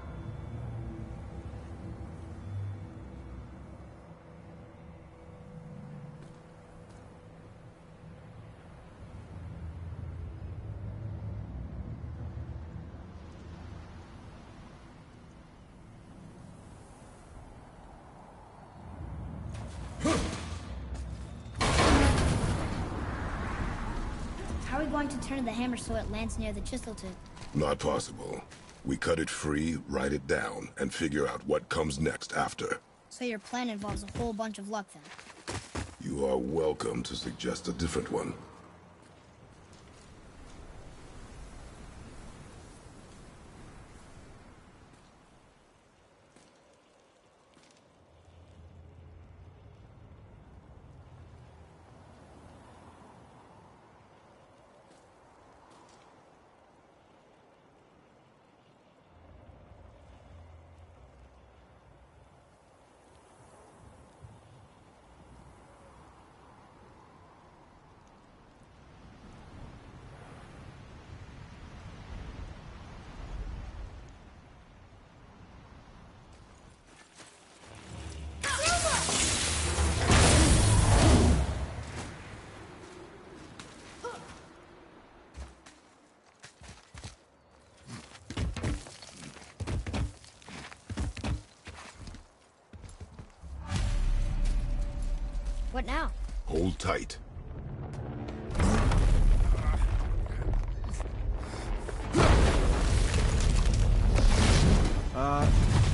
How are we going to turn the hammer so it lands near the chisel tip? Not possible. We cut it free, write it down, and figure out what comes next after. So your plan involves a whole bunch of luck then? You are welcome to suggest a different one. What now? Hold tight.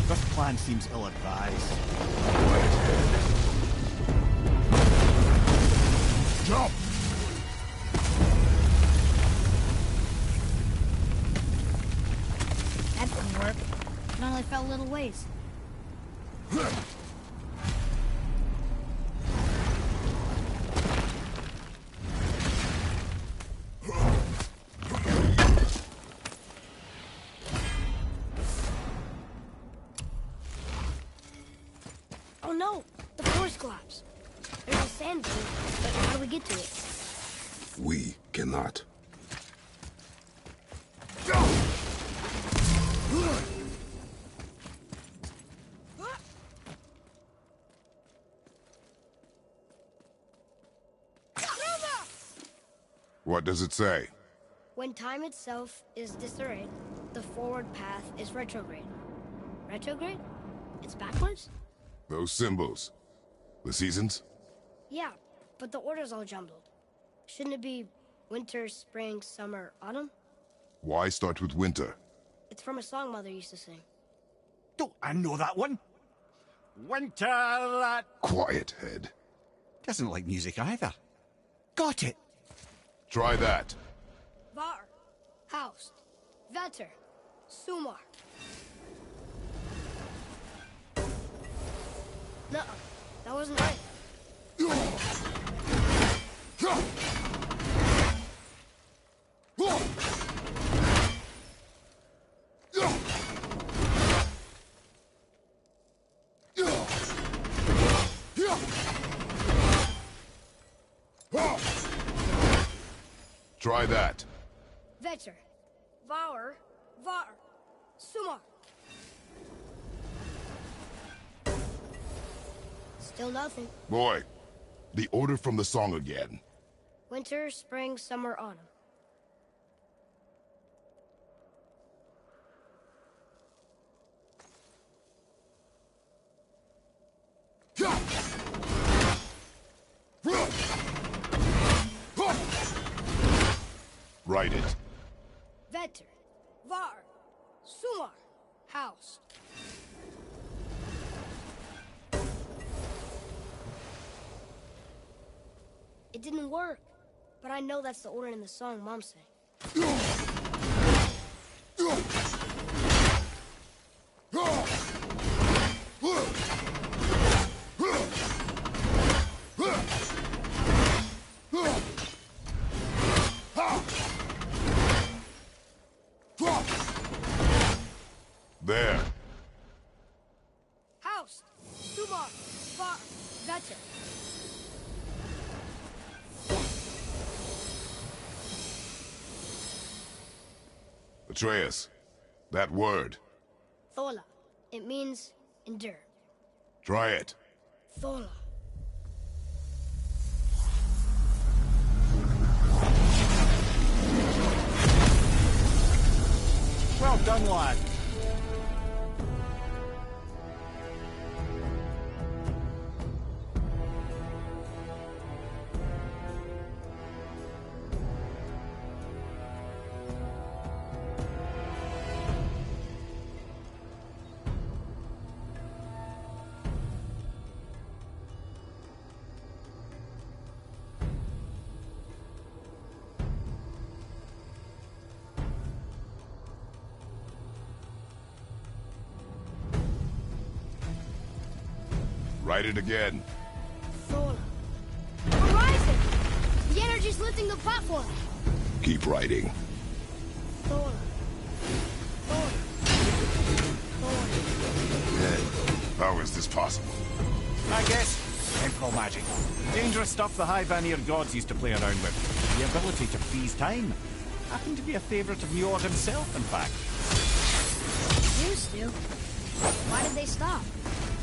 This plan seems ill-advised. Jump! That didn't work. It only fell a little ways. Oh no! The floor's collapsed. There's a sand dune, but how do we get to it? We cannot. What does it say? When time itself is disarrayed, the forward path is retrograde. Retrograde? It's backwards? Those symbols. The seasons? Yeah, but the order's all jumbled. Shouldn't it be winter, spring, summer, autumn? Why start with winter? It's from a song Mother used to sing. Don't I know that one? Winter that... Quiet, head. Doesn't like music either. Got it. Try that. Var, Haust, Vetter, Sumar. Nuh-uh, that wasn't right. Try that. Vetter, Var, Var, Sumar. Still nothing. Boy, the order from the song again. Winter, spring, summer, autumn. Write it. Vetter, Var, Sumar, Haust. It didn't work, but I know that's the order in the song Mom sang. There. Haust, Sumar, Var, Vetter. Atreus, that word. Thola. It means endure. Try it. Thola. Well done, lad. Write it again. Thola. Horizon! The energy's lifting the platform. Keep writing. Thola. Thola. Thola. Head, how is this possible? I guess temple magic. Dangerous stuff the high Vanir gods used to play around with. The ability to freeze time. Happened to be a favourite of Njord himself, in fact. Used to. Why did they stop?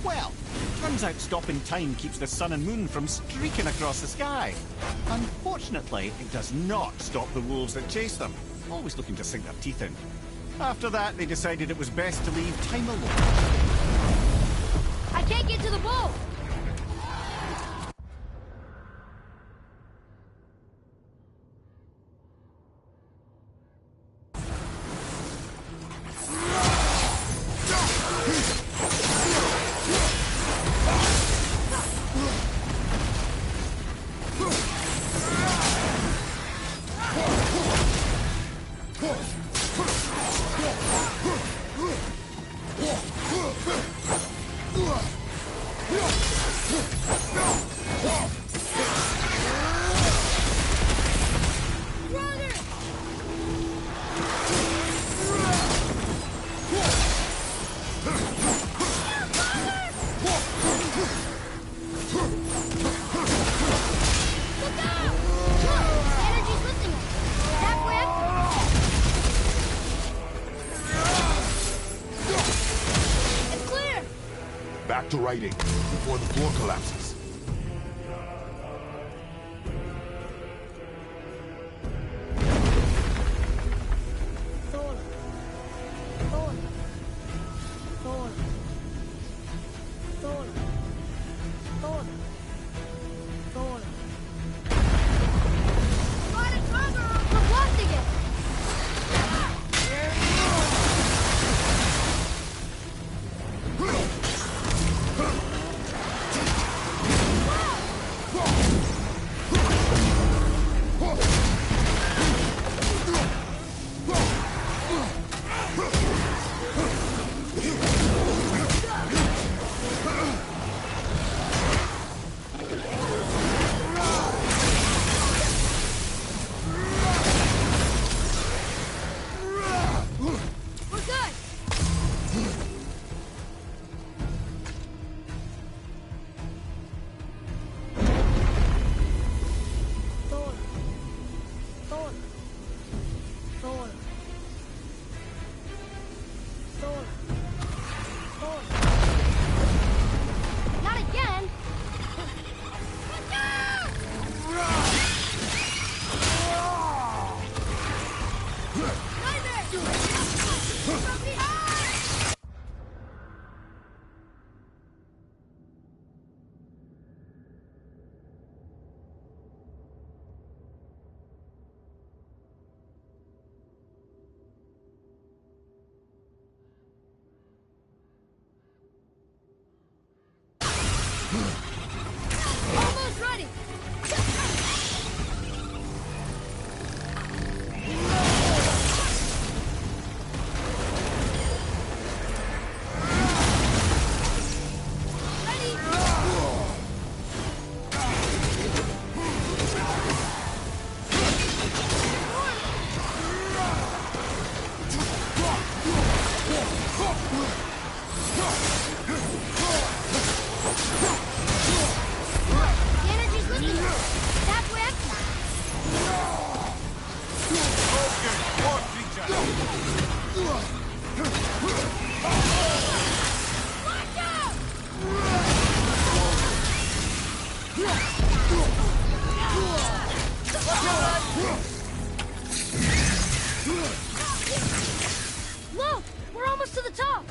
Well, turns out stopping time keeps the sun and moon from streaking across the sky. Unfortunately, it does not stop the wolves that chase them, always looking to sink their teeth in. After that, they decided it was best to leave time alone. I can't get to the boat! Back to writing, before the floor collapses. Thola. Thola. Thola. Thola. Thola. Almost ready! Look! We're almost to the top!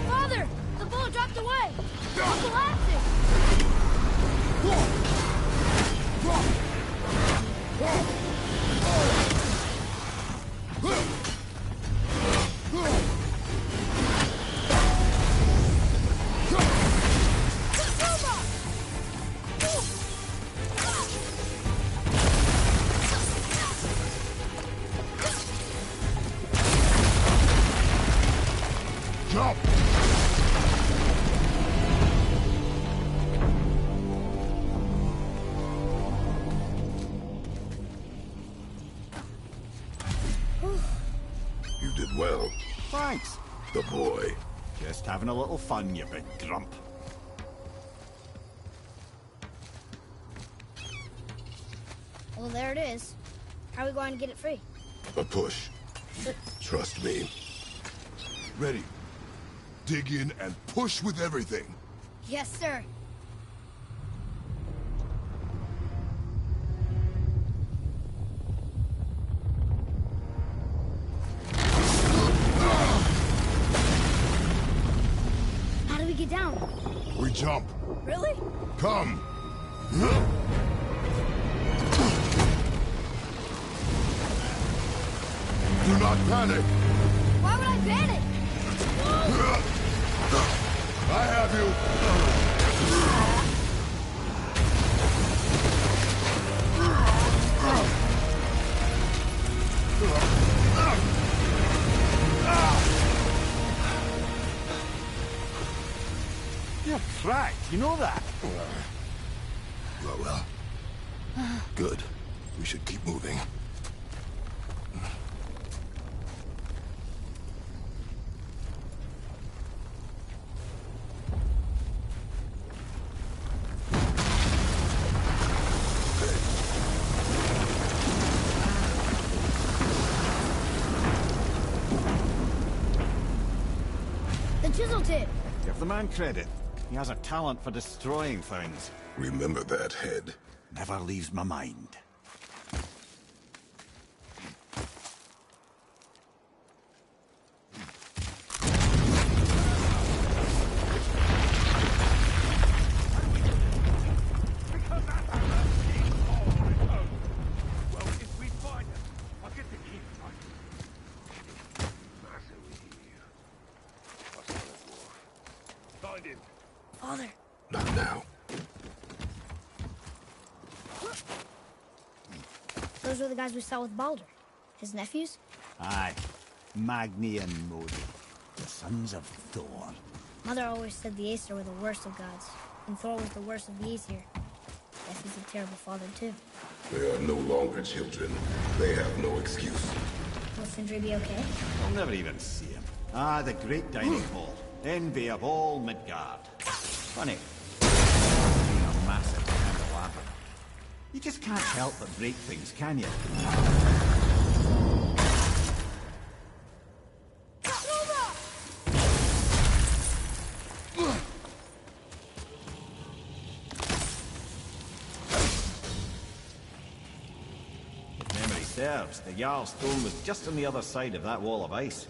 Father! The bullet dropped away! I'm collapsing! Jump! You did well. Thanks. The boy. Just having a little fun, you big grump. Well, there it is. How are we going to get it free? A push. Trust me. Ready. Dig in and push with everything. Yes, sir. How do we get down? We jump. Really? Come. Do not panic. Why would I panic? I have you. You're cracked, you know that? Well. Good. We should keep moving. The chisel tip. Give the man credit. He has a talent for destroying things. Remember that head. Never leaves my mind. Father. Not now. Those were the guys we saw with Baldur. His nephews? Aye. Magni and Modi. The sons of Thor. Mother always said the Aesir were the worst of gods, and Thor was the worst of the Aesir. Guess he's a terrible father, too. They are no longer children. They have no excuse. Will Sindri be okay? I'll never even see him. Ah, the great dining hall. Envy of all Midgard. Funny. Being a massive candelabra. You just can't help but break things, can you? If memory serves, the Jarl's throne was just on the other side of that wall of ice.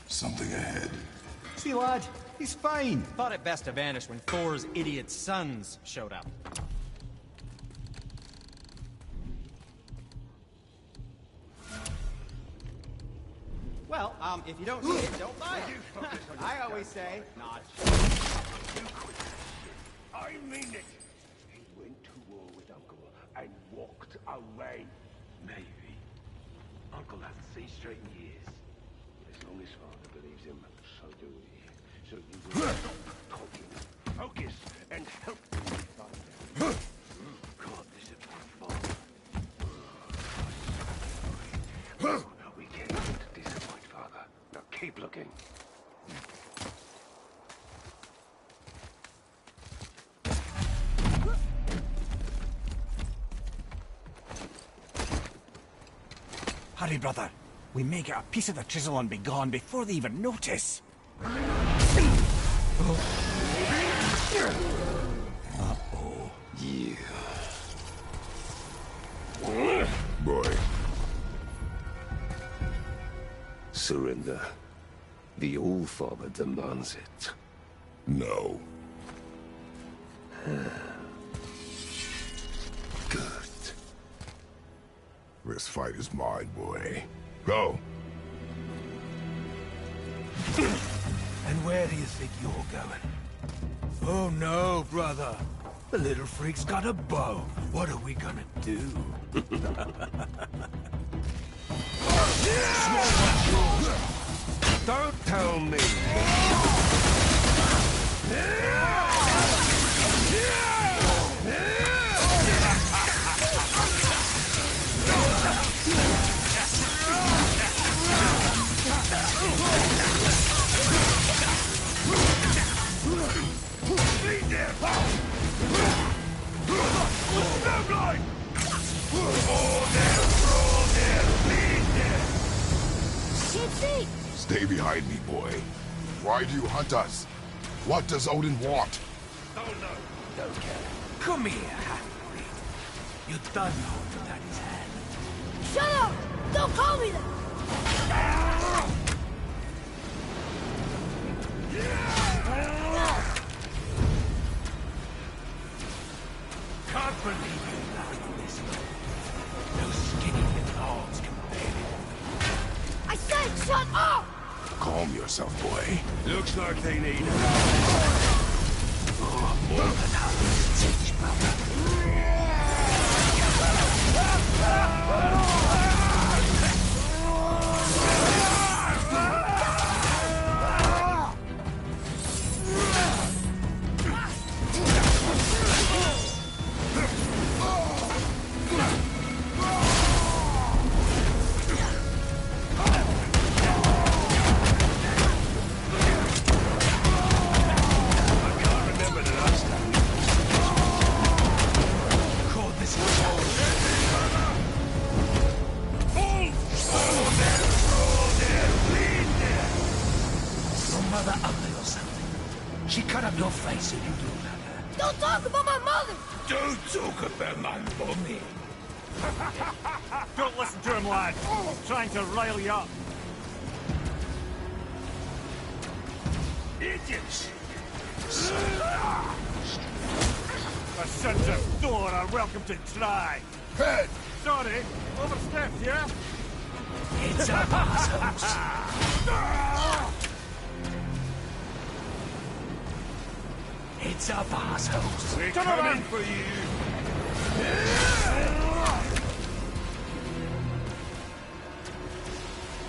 Something ahead. See, lad, he's fine. Thought it best to vanish when Thor's idiot sons showed up. Well, if you don't need it, don't buy it. I always say, not. I mean it. He went to war with Uncle and walked away. Maybe. Uncle hasn't seen straight in years. As long as Father believes him, so do we. So you will stop talking, focus, and help me find out. God, this is my Father. We can't disappoint Father. Now keep looking. Hurry, brother. We may get a piece of the chisel and be gone before they even notice. Uh-oh. You. Boy. Surrender. The All-Father demands it. No. Good. This fight is mine, boy. Go. And where do you think you're going? Oh no, brother. The little freak's got a bow. What are we gonna do? Don't tell me. Stay behind me, boy. Why do you hunt us? What does Odin want? Don't care. Come here, half-breed. You done hold to Daddy's hand. Shut up! Don't call me that! yourself, boy. Looks like they need More than others, teach, brother. She cut up your face and you don't have her. Don't talk about my mother! Don't talk about my mommy. Don't listen to him, lad. He's trying to rile you up. Idiots! The sons of Thor are welcome to try. Head! Sorry, overstepped, yeah? It's our assholes. It's our assholes. We're Turn coming around. for you.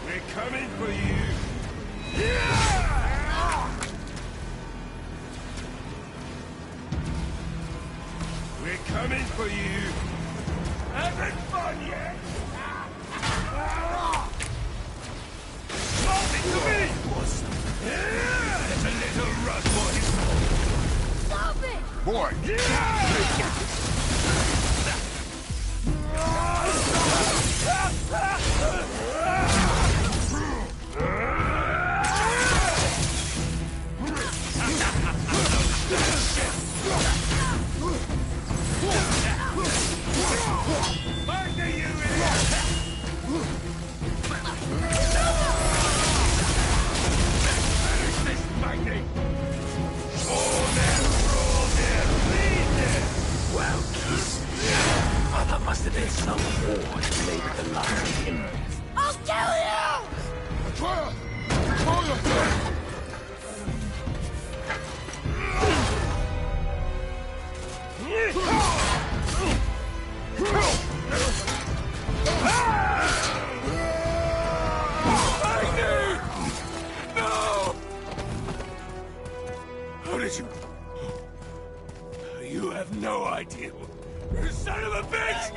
We're coming for you. We're coming for you. Having fun yet? Something to me! There's a little run for his Stop it! Boy! Well, kiss. Oh, that must have been some war that made it the last of him. I'll kill you! Fire! Fire! How did you... You have no idea. You son of a bitch!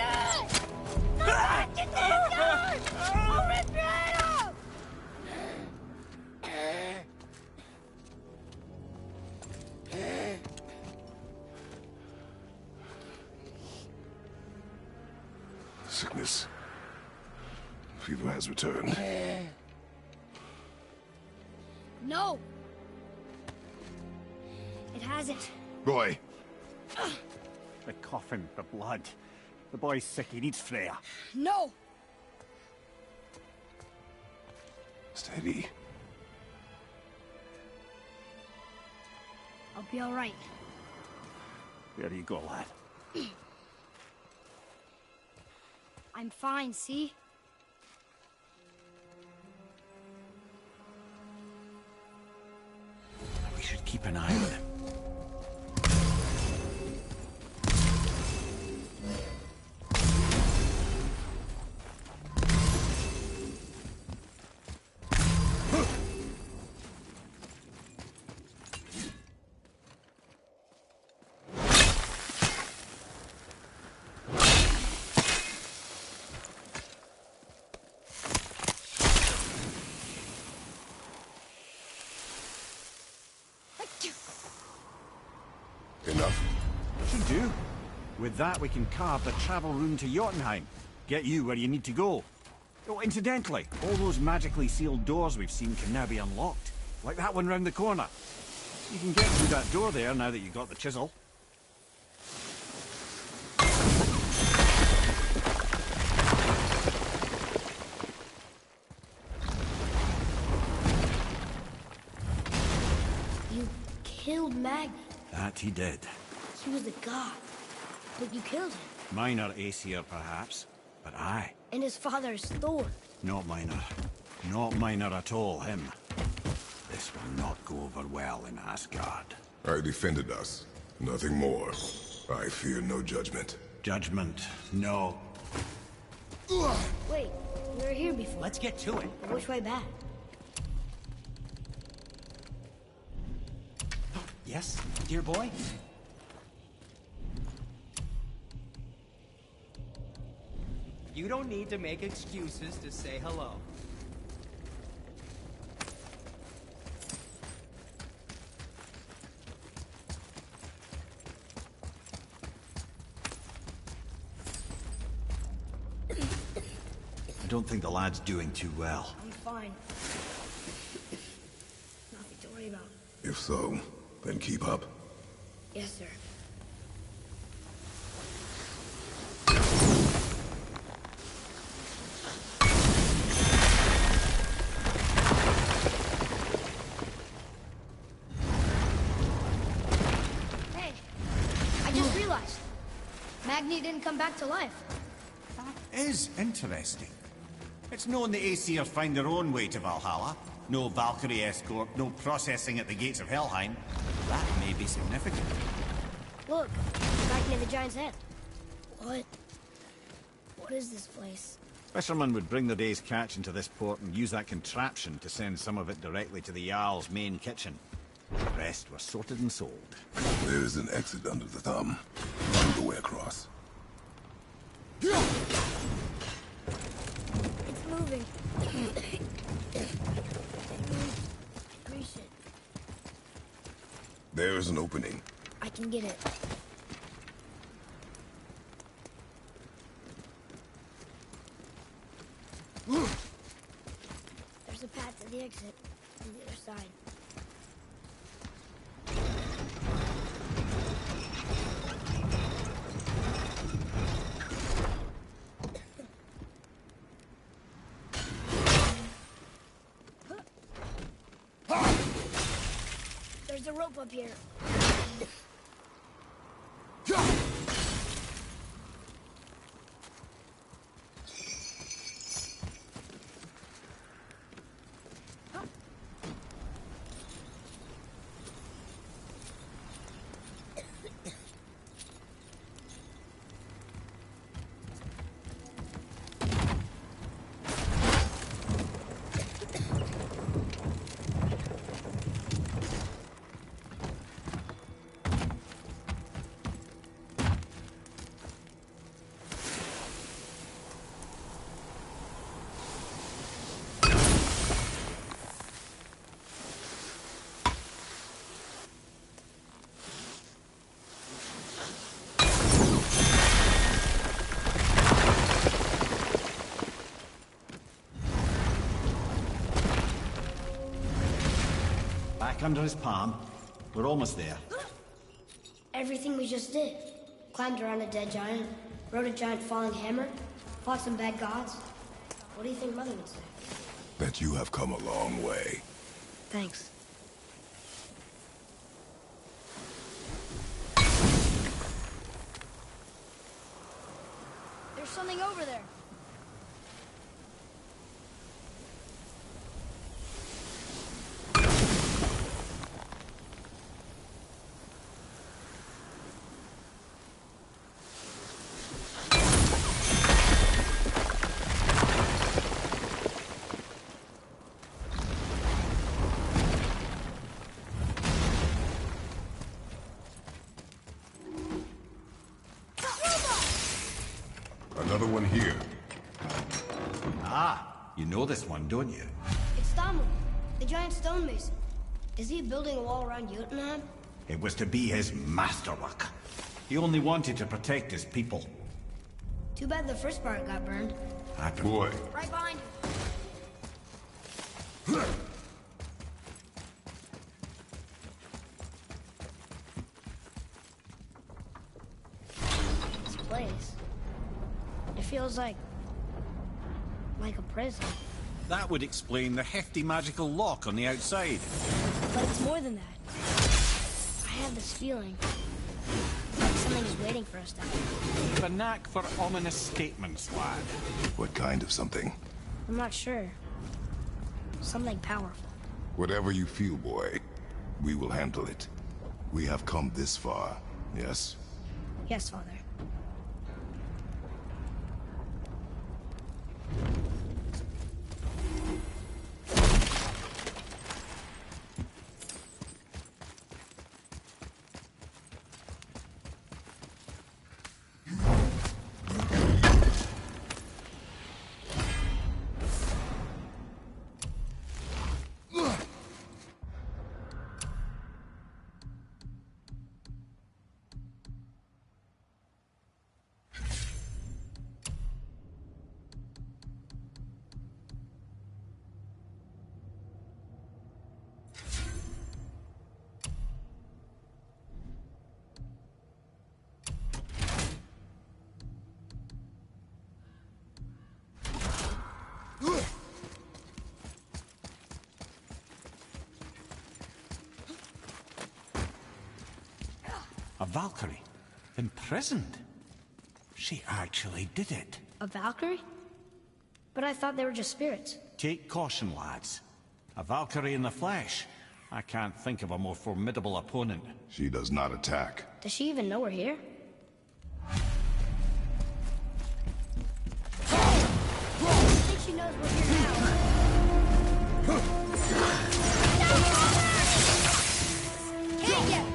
Get these guys! I'll rip your head off! Sickness. Fever has returned. No! It hasn't. Boy, The coffin, the blood. The boy's sick, he needs Freya. No! steady. I'll be alright. There you go, lad. I'm fine, see? We should keep an eye on him. Enough. Should do. With that, we can carve the travel rune to Jotunheim. Get you where you need to go. Oh, incidentally, all those magically sealed doors we've seen can now be unlocked. Like that one round the corner. You can get through that door there now that you've got the chisel. You killed Magni. That he did. He was a god. But you killed him. Minor Aesir, perhaps. But I. And his father is Thor. Not minor. Not minor at all, him. This will not go over well in Asgard. I defended us. Nothing more. I fear no judgment. Judgment, no. Wait, we were here before. Let's get to it. But which way back? Yes, dear boy? You don't need to make excuses to say hello. I don't think the lad's doing too well. I'm fine. Nothing to worry about. If so, then keep up. Yes, sir. Hey, I just realized. Magni didn't come back to life. Is interesting. It's known the Aesir find their own way to Valhalla. No Valkyrie escort, no processing at the gates of Helheim. That may be significant. Look, back near the giant's head. What? What is this place? Fishermen would bring their day's catch into this port and use that contraption to send some of it directly to the Jarl's main kitchen. The rest were sorted and sold. There's an exit under the thumb. Find the way across. It's moving. Grease it. There's an opening. I can get it. There's a path to the exit on the other side. There's a rope up here. Back under his palm. We're almost there. Everything we just did. Climbed around a dead giant, rode a giant falling hammer, fought some bad gods. What do you think Mother would say? That you have come a long way. Thanks. There's something over there. Another one here. Ah, you know this one, don't you? It's Thamu, the giant stonemason. Is he building a wall around Jotunheim? It was to be his masterwork. He only wanted to protect his people. Too bad the first part got burned. Boy. Right behind you. This place. It feels like a prison. That would explain the hefty magical lock on the outside. But it's more than that. I have this feeling like something is waiting for us down here. You've a knack for ominous statements, lad. What kind of something? I'm not sure. Something powerful. Whatever you feel, boy, we will handle it. We have come this far, yes? Yes, Father. A Valkyrie? Imprisoned? She actually did it. A Valkyrie? But I thought they were just spirits. Take caution, lads. A Valkyrie in the flesh. I can't think of a more formidable opponent. She does not attack. Does she even know we're here? I think she knows we're here now. Can't get!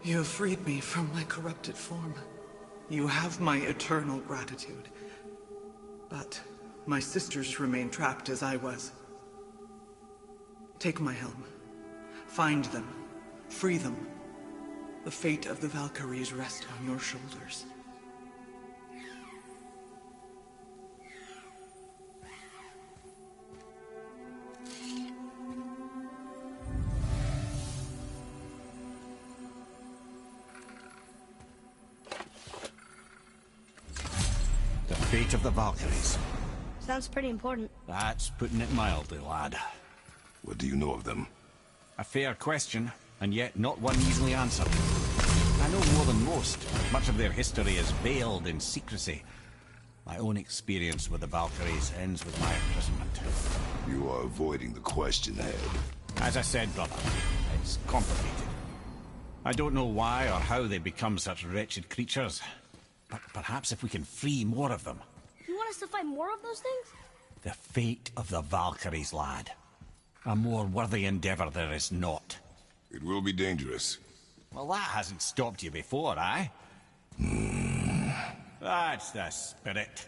You have freed me from my corrupted form. You have my eternal gratitude. But my sisters remain trapped as I was. Take my helm. Find them. Free them. The fate of the Valkyries rests on your shoulders. The fate of the Valkyries. Sounds pretty important. That's putting it mildly, lad. What do you know of them? A fair question, and yet not one easily answered. I know more than most. Much of their history is veiled in secrecy. My own experience with the Valkyries ends with my imprisonment. You are avoiding the question ahead. As I said, brother, it's complicated. I don't know why or how they become such wretched creatures. But perhaps if we can free more of them. You want us to fight more of those things? The fate of the Valkyries, lad. A more worthy endeavor there is not. It will be dangerous. Well, that hasn't stopped you before, eh? That's the spirit.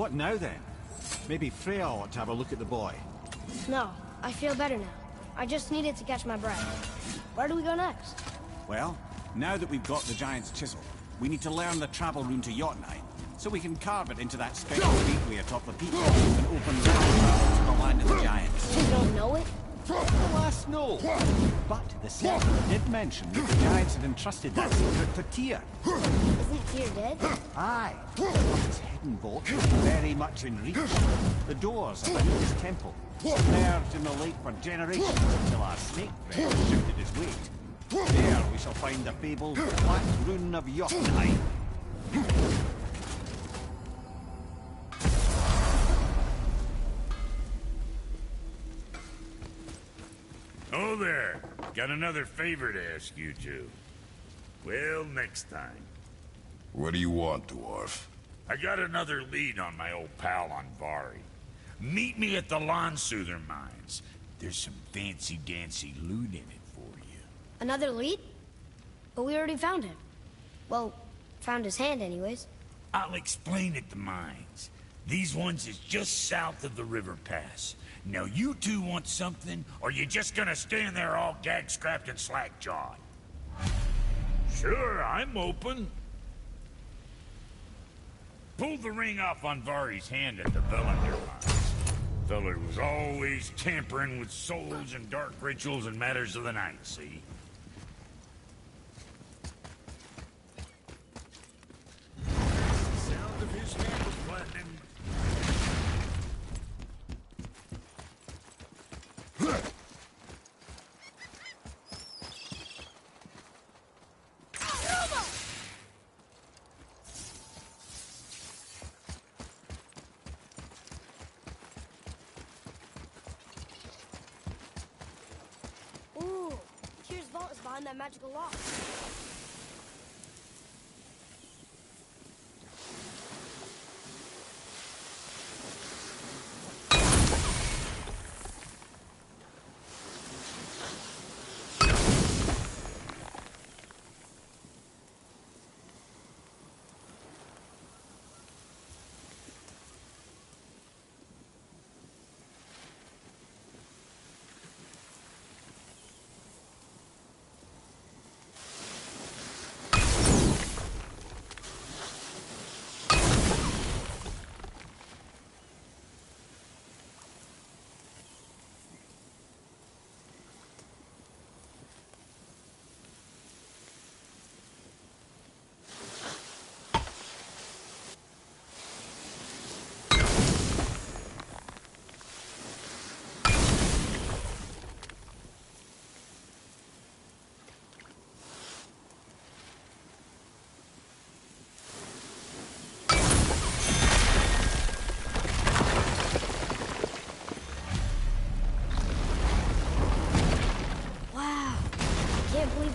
What now then? Maybe Freya ought to have a look at the boy. No, I feel better now. I just needed to catch my breath. Where do we go next? Well, now that we've got the giant's chisel, we need to learn the travel rune to Jotunheim, so we can carve it into that special gateway atop the peak and open the travel to the land of the giants. You don't know it? Alas, no. But the servant did mention that the giants had entrusted that secret to Tyr. Isn't Tyr dead? Aye, but his hidden vault is very much in reach. The doors of his temple, submerged in the lake for generations until our snake friend shifted his weight. There we shall find the fabled Black Rune of Jotunheim. Oh there! Got another favor to ask you two. Well, next time. What do you want, dwarf? I got another lead on my old pal Anvari. Meet me at the Lawnsoother mines. There's some fancy-dancy loot in it for you. Another lead? But we already found him. Well, found his hand anyways. I'll explain at the mines. These ones is just south of the river pass. Now you two want something, or you just gonna stand there all gag-scrapped and slack-jawed? Sure, I'm open. Pulled the ring off Anvari's hand at the Velander mines. Feller was always tampering with souls and dark rituals and matters of the night, see? The sound of his hand was flattening. Ooh, Tyr's vault is behind that magical lock.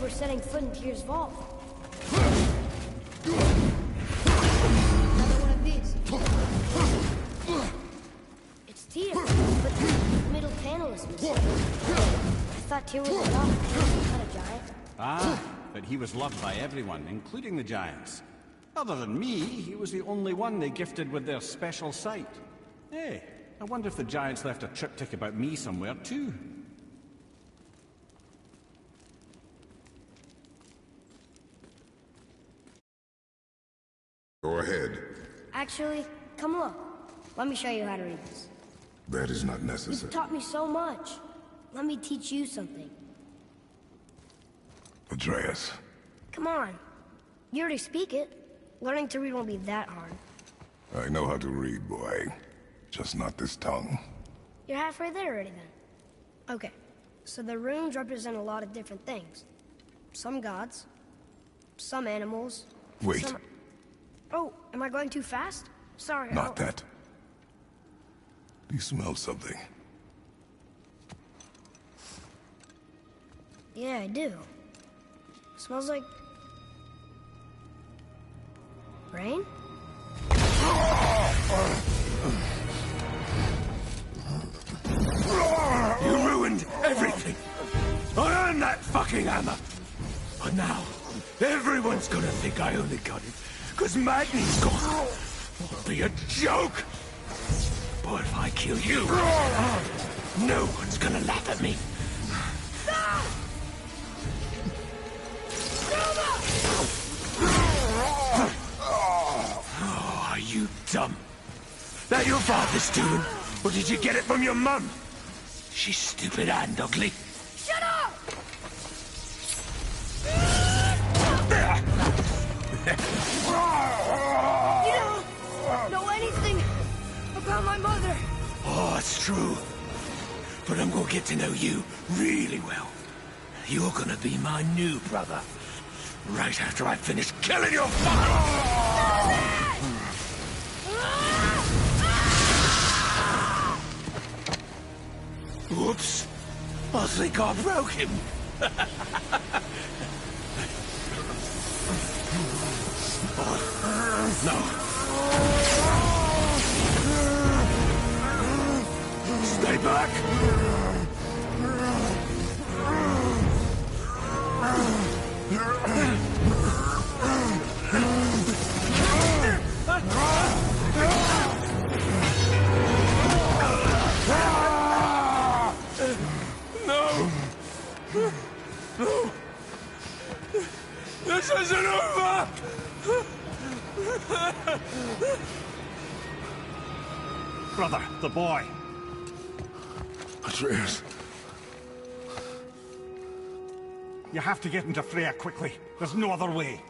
We're setting foot in Tyr's vault. Another one of these. It's Tyr, but the middle panel is missing. I thought Tyr was a god, not a giant. Ah, but he was loved by everyone, including the giants. Other than me, he was the only one they gifted with their special sight. Hey, I wonder if the giants left a triptych about me somewhere too. Go ahead. Actually, come look. Let me show you how to read this. That is not necessary. You've taught me so much. Let me teach you something. Atreus. Come on. You already speak it. Learning to read won't be that hard. I know how to read, boy. Just not this tongue. You're halfway there already then. Okay, so the runes represent a lot of different things. Some gods, some animals. Wait. Some... Oh, am I going too fast? Sorry. Not that. Do you smell something? Yeah, I do. Smells like... rain? You ruined everything! I earned that fucking hammer! But now, everyone's gonna think I only got it because Magni's gone. will be a joke! But if I kill you, no one's gonna laugh at me. Oh, are you dumb? That your father's doing? Or did you get it from your mum? She's stupid and ugly. Shut up! You don't know anything about my mother. Oh, it's true. But I'm gonna get to know you really well. You're gonna be my new brother. Right after I finish killing your father! Whoops. I think I broke him. No. Stay back. No. No. This isn't over. Brother, the boy. Atreus. You have to get into Freya quickly. There's no other way.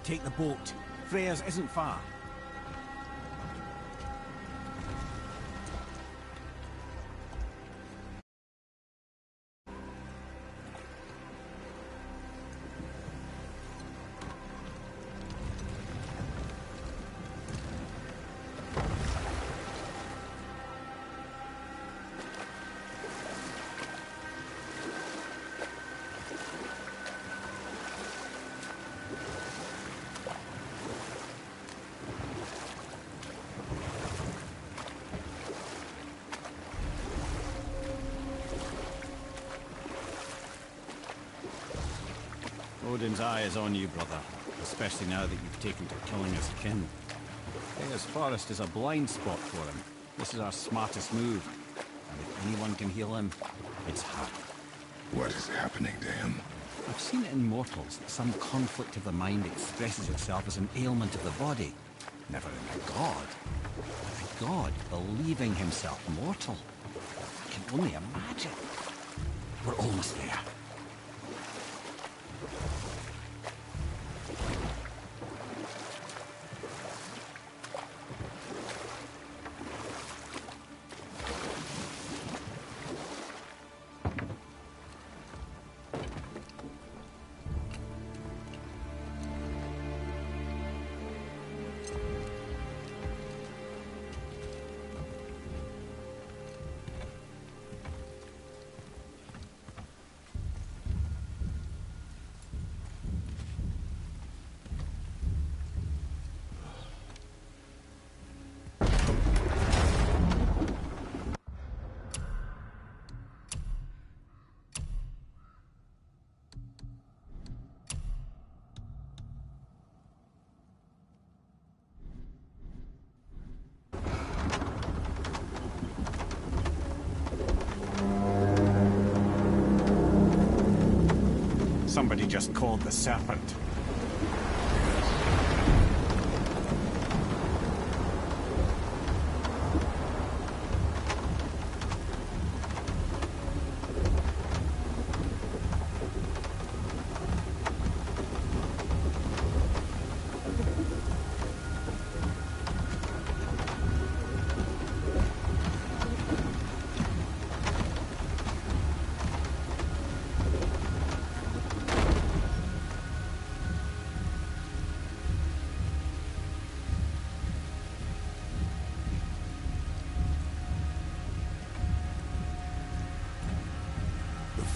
Take the boat. Freya's isn't far. Odin's eye is on you, brother. Especially now that you've taken to killing his kin. Freya's forest is a blind spot for him. This is our smartest move. And if anyone can heal him, it's her. What is happening to him? I've seen it in mortals that some conflict of the mind expresses itself as an ailment of the body. Never in a god. A god believing himself mortal. I can only imagine. We're almost there. Somebody just called the serpent.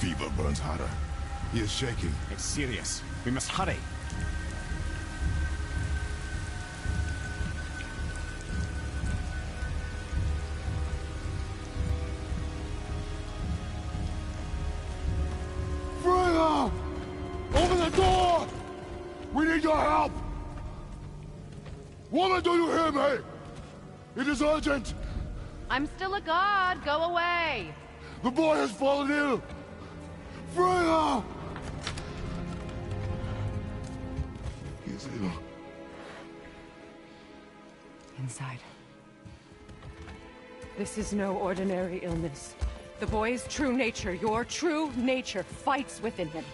fever burns hotter. He is shaking. It's serious. We must hurry. Freya! Open the door! We need your help! Woman, do you hear me? It is urgent! I'm still a god. Go away. The boy has fallen ill! Freya! He is ill. Inside. This is no ordinary illness. The boy's true nature, your true nature, fights within him.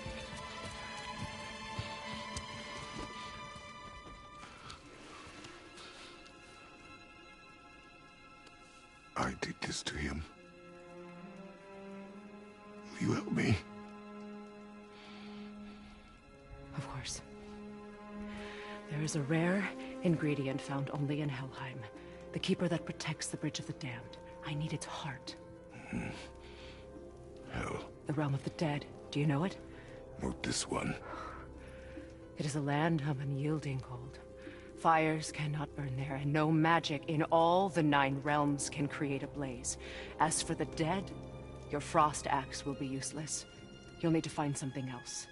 I did this to him. Will you help me? Of course. There is a rare ingredient found only in Helheim. The keeper that protects the Bridge of the Damned. I need its heart. Hell. The realm of the dead. Do you know it? Not this one. It is a land of unyielding cold. Fires cannot burn there, and no magic in all the 9 realms can create a blaze. As for the dead, your frost axe will be useless. You'll need to find something else.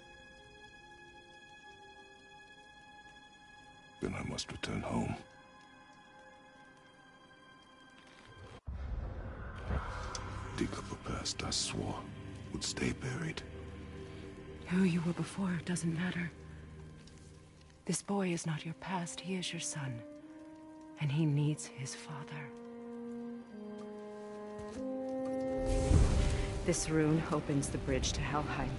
Then I must return home. Dig up a past I swore would stay buried. Who you were before doesn't matter. This boy is not your past, he is your son. And he needs his father. This rune opens the bridge to Helheim.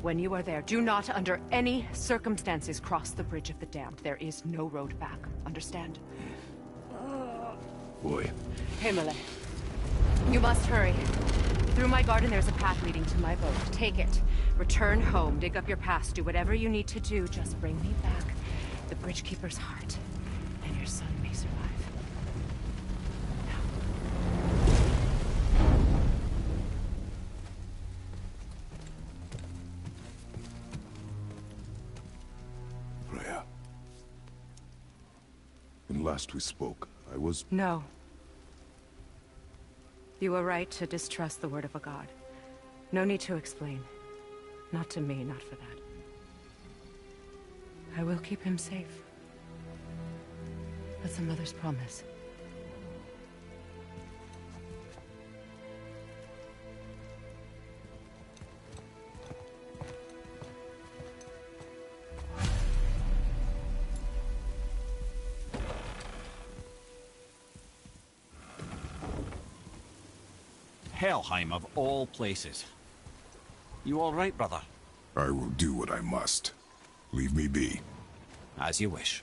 When you are there, do not under any circumstances cross the Bridge of the Damned. There is no road back. Understand? Boy. Himmele, you must hurry. Through my garden there's a path leading to my boat. Take it. Return home, dig up your past, do whatever you need to do. Just bring me back the Bridgekeeper's heart, and your son may survive. Freya. When last we spoke, I was... No. You were right to distrust the word of a god. No need to explain. Not to me, not for that. I will keep him safe. That's a mother's promise. Helheim of all places. You all right, brother? I will do what I must. Leave me be. As you wish.